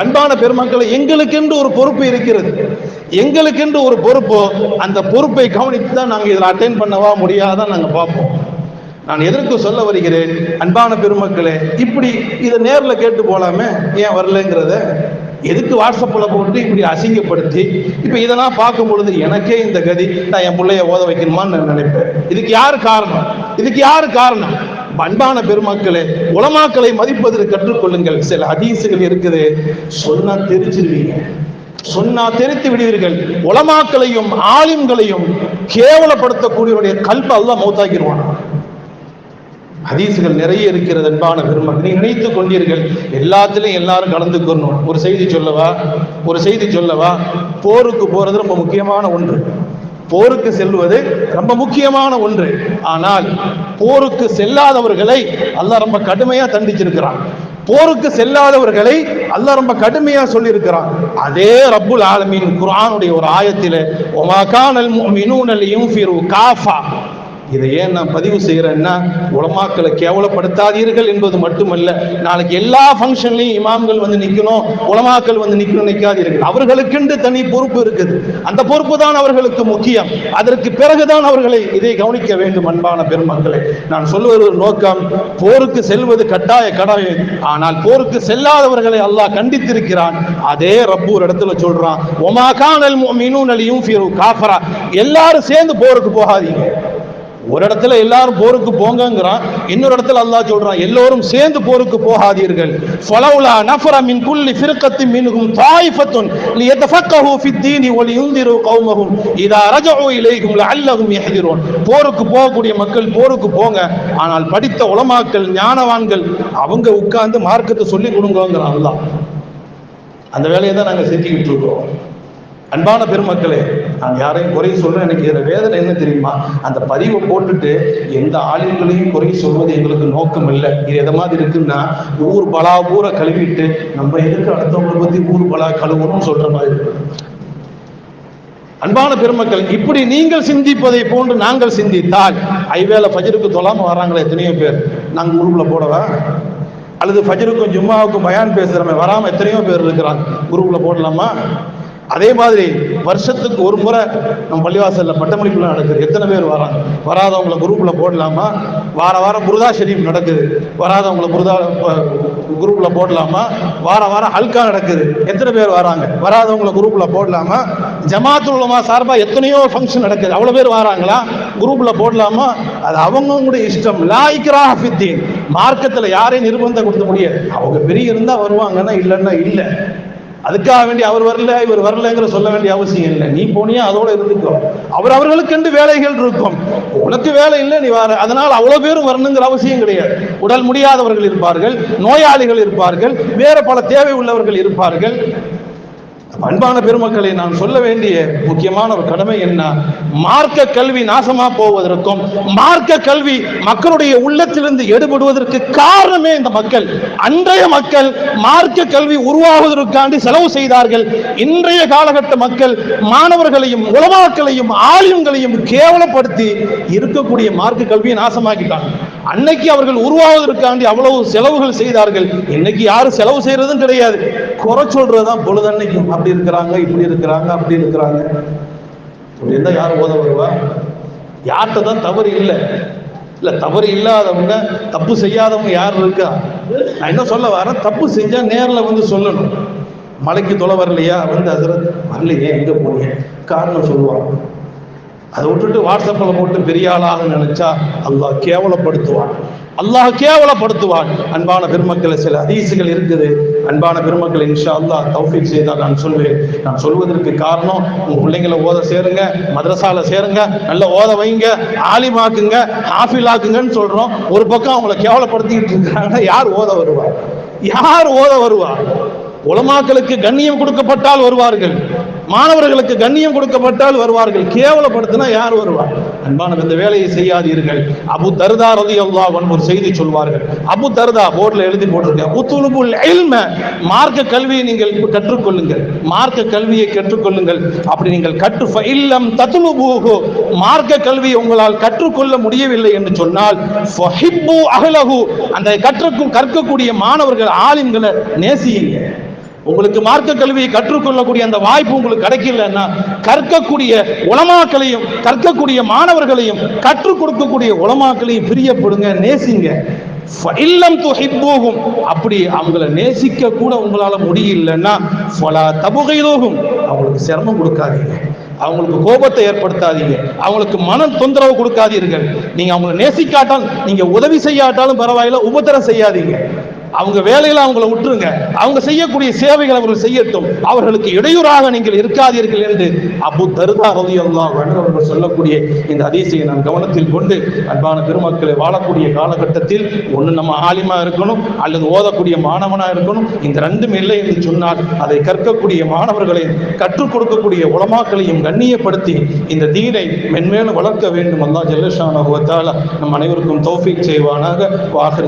அன்பான பெருமக்களை, எங்களுக்கென்று ஒரு பொறுப்பு இருக்கிறது, எங்களுக்கென்று ஒரு பொறுப்பு. அந்த பொறுப்பை கவனித்து தான் நாங்கள் இதில் அட்டென்ட் பண்ணவா முடியாதான் நாங்கள் பார்ப்போம். நான் எதற்கு சொல்ல வருகிறேன், அன்பான பெருமக்களே, இப்படி இதை நேரில் கேட்டு போலாமே, ஏன் வரலங்கிறத எதுக்கு வாட்ஸ்அப்பில் போட்டு இப்படி அசிங்கப்படுத்தி, இப்போ இதெல்லாம் பார்க்கும் பொழுது எனக்கே இந்த கதி, நான் என் பிள்ளைய ஓத வைக்கணுமான்னு நான் நினைப்பேன். இதுக்கு யார் காரணம்? இதுக்கு யார் காரணம்? அன்பான பெருமக்களே, உலமாக்களை மதிப்பதற்கு கற்றுக்கொள்ளுங்கள். சில ஹதீசுகள் இருக்குது, சொன்னா தெரிச்சிருவீங்க, சொன்னா தெரித்து விடுவீர்கள். உலமாக்களையும் ஆலிம்களையும் கேவலப்படுத்தக்கூடியவருடைய கல்பை அல்லாஹ் மௌத்தாக்கிடுவான். ஹதீசுகள் நிறைய இருக்கிறது. அன்பான பெருமக்கள், நீ நினைத்துக் கொண்டீர்கள் எல்லாத்திலையும் எல்லாரும் கலந்து கொள்ளணும். ஒரு செய்தி சொல்லவா, போருக்கு போறது ரொம்ப முக்கியமான ஒன்று, போருக்கு செல்வது ரொம்ப முக்கியமான ஒன்று. ஆனால் போருக்கு செல்லாதவர்களை அல்லாஹ் ரொம்ப கடுமையா தண்டிச்சிருக்கிறான். போருக்கு செல்லாதவர்களை அல்லாஹ் ரொம்ப கடுமையா சொல்லி இருக்கிறான். அதே ரப்புல் ஆலமீன் குர்ஆனுடைய ஒரு ஆயத்திலே, வமா கானல் முஃமினூன லியுன்ஃபிரு காஃபா, இதை ஏன் நான் பதிவு செய்யறேன்னா, உலமாக்களை கேவலப்படுத்தாதீர்கள் என்பது மட்டுமல்ல, நாளைக்கு எல்லா ஃபங்க்ஷன்லையும் இமாம்கள் வந்து நிற்கணும், உலமாக்கள் வந்து நிற்காதீர்கள். அவர்களுக்கென்று தனி பொறுப்பு இருக்குது, அந்த பொறுப்பு தான் அவர்களுக்கு முக்கியம். அதற்கு பிறகுதான் அவர்களை இதை கவனிக்க வேண்டும். அன்பான பெருமக்களை, நான் சொல்லுவது ஒரு நோக்கம், போருக்கு செல்வது கட்டாய கடமை. ஆனால் போருக்கு செல்லாதவர்களை அல்லாஹ் கண்டித்திருக்கிறான். அதே ரப்பு ஒரு இடத்துல சொல்றான், வமா கானல் முஃமினூன லியுன்ஃபிரு காஃபரா, எல்லாரும் சேர்ந்து போருக்கு போகாதீங்க. ஒரு இடத்துல எல்லாரும் போருக்கு போங்கங்கிறான், இன்னொரு இடத்துல அல்லாஹ் சொல்றான் எல்லோரும் சேர்ந்து போருக்கு போகாதீர்கள். ஃபலௌலா நஃபர மின் குல்லி ஃபிர்கத்தின் மின்ஹும் தாயிஃபத்துன் லியதஃபக்கஹு ஃபித்தீனி வலியுன்திரு கௌமஹும் இதா ரஜஉ இலைஹிம் லஅல்லஹும் யஹ்திரூன். போருக்கு போகக்கூடிய மக்கள் போருக்கு போங்க, ஆனால் படித்த உலமாக்கள் ஞானவான்கள் அவங்க உட்கார்ந்து மார்க்கத்தை சொல்லி கொடுங்கங்கிறான் அல்லாஹ். அந்த வேலையை தான் நாங்கள் செஞ்சுக்கிட்டு இருக்கோம். அன்பான பெருமக்களே, நான் யாரையும் குறை சொல்றேன், எனக்கு இதில் வேதனை என்ன தெரியுமா, அந்த பதிவை போட்டுட்டு எந்த ஆளுங்களையும் குறை சொல்வது எங்களுக்கு நோக்கம் இல்லை. இது எதை மாதிரி இருக்குன்னா, ஊர் பலா ஊரை கழுவிட்டு நம்ம எதுக்கு அடுத்தவங்களை பத்தி ஊர் பலா கழுவணும்னு சொல்ற மாதிரி இருக்கு. அன்பான பெருமக்கள், இப்படி நீங்கள் சிந்திப்பதை போன்று நாங்கள் சிந்தித்தால், ஐவேளை ஃபஜ்ருக்கு தொழாம வராங்களே எத்தனையோ பேர், நாங்கள் குரூப்ல போடவா? அல்லது ஃபஜ்ருக்கும் ஜும்மாவுக்கும் பயான் பேசுறமே வராம எத்தனையோ பேர் இருக்கிறாங்க, குரூப்ல போடலாமா? அதே மாதிரி வருஷத்துக்கு ஒரு முறை நம்ம பள்ளிவாசல்ல பட்டமளிப்புல நடக்குது, எத்தனை பேர் வராங்க? வராதவங்களை குரூப்ல போடலாமா? வாரம் புருதா ஷெரீப் நடக்குது, வராதவங்களை புருதா குரூப்ல போடலாமா? வாரம் ஹல்கா நடக்குது, எத்தனை பேர் வராங்க? வராதவங்களை குரூப்ல போடலாமா? ஜமாத்துல் உலமா சார்பா எத்தனையோ ஃபங்க்ஷன் நடக்குது, அவ்வளவு பேர் வராங்களா? குரூப்ல போடலாமா? அது அவங்களுடைய இஷ்டம். லா இக்ராஹ ஃபித்தீன், மார்க்கத்துல யாரையும் நிர்பந்தம் கொடுக்க முடியாது. அவங்க பெரிய இருந்தா வருவாங்கன்னா இல்லைன்னா இல்லை. அதுக்காக வேண்டி அவர் வரல இவர் வரலங்கிற சொல்ல வேண்டிய அவசியம் இல்லை. நீ போனியா அதோட இருந்துக்கோ. அவர்களுக்கு வேலைகள் இருக்கும், உனக்கு வேலை இல்லை நீ வர, அதனால் அவ்வளவு பேரும் வரணுங்கிற அவசியம் கிடையாது. உடல் முடியாதவர்கள் இருப்பார்கள், நோயாளிகள் இருப்பார்கள், வேற பல தேவை உள்ளவர்கள் இருப்பார்கள். அன்பான பெருமக்களை, நான் சொல்ல வேண்டிய முக்கியமான ஒரு கடமை என்ன, மார்க்க கல்வி நாசமா போவதற்கும் மார்க்க கல்வி மக்களுடைய உள்ளத்திலிருந்து எடுபடுவதற்கு காரணமே இந்த மக்கள். அன்றைய மக்கள் மார்க்க கல்வி உருவாவதற்காண்டி செலவு செய்தார்கள். இன்றைய காலகட்ட மக்கள் மாணவர்களையும் உலமாக்களையும் ஆலிம்களையும் கேவலப்படுத்தி இருக்கக்கூடிய மார்க்க கல்வியை நாசமாக்கிட்டாங்க. அன்னைக்கு அவர்கள் உருவாவதற்காண்டி அவ்வளவு செலவுகள் செய்தார்கள். இன்னைக்கு யாரும் செலவு செய்யறதும் கிடையாது. குறை சொல்றதுதான் பொழுதன்னைக்கும். அப்படி இருக்கிறாங்க, இப்படி இருக்கிறாங்க, அப்படி இருக்கிறாங்க. இருந்தா யாரும் ஓத வருவா? யார்கிட்ட தான் தவறு இல்லை? இல்ல தவறு இல்லாதவங்க, தப்பு செய்யாதவங்க யார் இருக்கா? நான் என்ன சொல்ல வரேன், தப்பு செஞ்சா நேரில் வந்து சொல்லணும். மலைக்கு தொலை வரலையா, வந்து ஹசரத் வரலையே, எங்க போனீங்க, காரணம் சொல்லுவாங்க. அதை விட்டுட்டு வாட்ஸ்அப்பில் போட்டு பெரிய ஆளாக நினைச்சா அல்லாஹ் கேவலப்படுத்துவான், அல்லாஹ் கேவலப்படுத்துவான். அன்பான பெருமக்களை, சில ஹதீசுகள் இருக்குது. அன்பான பெருமக்களை, இன்ஷா அல்லாஹ் தௌஃபீக் செய்தால் நான் சொல்வேன். நான் சொல்வதற்கு காரணம், உங்க பிள்ளைங்களை ஓத சேருங்க, மதரசால சேருங்க, நல்ல ஓத வைங்க, ஆலிமாக்குங்க, ஹாஃபில் ஆக்குங்கன்னு சொல்றோம். ஒரு பக்கம் அவங்கள கேவலப்படுத்திக்கிட்டு இருக்காங்க. யார் ஓத வருவா? யார் ஓத வருவா? உலமாக்களுக்கு கண்ணியம் கொடுக்கப்பட்டால் வருவார்கள், மாணவர்களுக்கு கண்ணியம் கொடுக்கப்பட்டால் வருவார்கள். கேவலப்படுத்தினா யார் வருவார்? அன்பான இந்த வேலையை செய்யாதீர்கள். அபு தர்தா ரலியல்லாஹு அன்ஹு ஒரு செய்தி சொல்வார்கள். அபு தர்தா போர்டில் எழுதி போட்டிருக்கேன், உத்துலுபுல் இல்ம, மார்க்க கல்வியை நீங்கள் கற்றுக்கொள்ளுங்கள், மார்க்க கல்வியை கற்றுக்கொள்ளுங்கள். அப்படி நீங்கள் இல்லம் தத்லுபூஹு, மார்க்க கல்வியை உங்களால் கற்றுக்கொள்ள முடியவில்லை என்று சொன்னால் ஃபஹிப்பு அஹ்லஹு, அந்த கற்கக்கூடிய மாணவர்கள் ஆலிம்களை நேசியுங்க. உங்களுக்கு மார்க்க கல்வியை கற்றுக்கொள்ளக்கூடிய அந்த வாய்ப்பு உங்களுக்கு கிடைக்கலன்னா, கற்கக்கூடிய உலமாக்களையும் கற்கக்கூடிய மாணவர்களையும் கற்றுக் கொடுக்கக்கூடிய உலமாக்களையும் பிரியப்படுங்க, நேசிங்க. இல்லம் துஹிப்பூஹும், அப்படி அவங்கள நேசிக்க கூட உங்களால முடியலன்னா ஃபலா தபுகைலூஹும், அவங்களுக்கு சிரமம் கொடுக்காதீங்க, அவங்களுக்கு கோபத்தை ஏற்படுத்தாதீங்க, அவங்களுக்கு மன தொந்தரவு கொடுக்காதீர்கள். நீங்க அவங்களை நேசிக்காட்டால், நீங்க உதவி செய்யாட்டாலும் பரவாயில்ல, உபத்திரம் செய்யாதீங்க. அவங்க வேலையில அவங்களை விட்டுருங்க, அவங்க செய்யக்கூடிய சேவைகள் அவர்கள் செய்யட்டும், அவர்களுக்கு இடையூறாக நீங்கள் இருக்காதீர்கள் என்று அபு தர்தா ரலியல்லாஹு அன்ஹு அவர்கள் சொல்லக்கூடிய இந்த ஹதீஸை நாம் கவனத்தில் கொண்டு, அன்பான பெருமக்களை, வாழக்கூடிய காலகட்டத்தில் ஒன்று நம்ம ஆலிமா இருக்கணும் அல்லது ஓதக்கூடிய மாணவனா இருக்கணும். இந்த ரெண்டும் இல்லை என்று சொன்னால் அதை கற்கக்கூடிய மாணவர்களையும் கற்றுக் கொடுக்கக்கூடிய உலமாக்களையும் கண்ணியப்படுத்தி இந்த தீனை மென்மேலும் வளர்க்க வேண்டும். அல்லாஹ் ஜல்ல ஷானஹு வ தஆலா நம் அனைவருக்கும் தௌஃபீக் செய்வானாக. வாஹிர்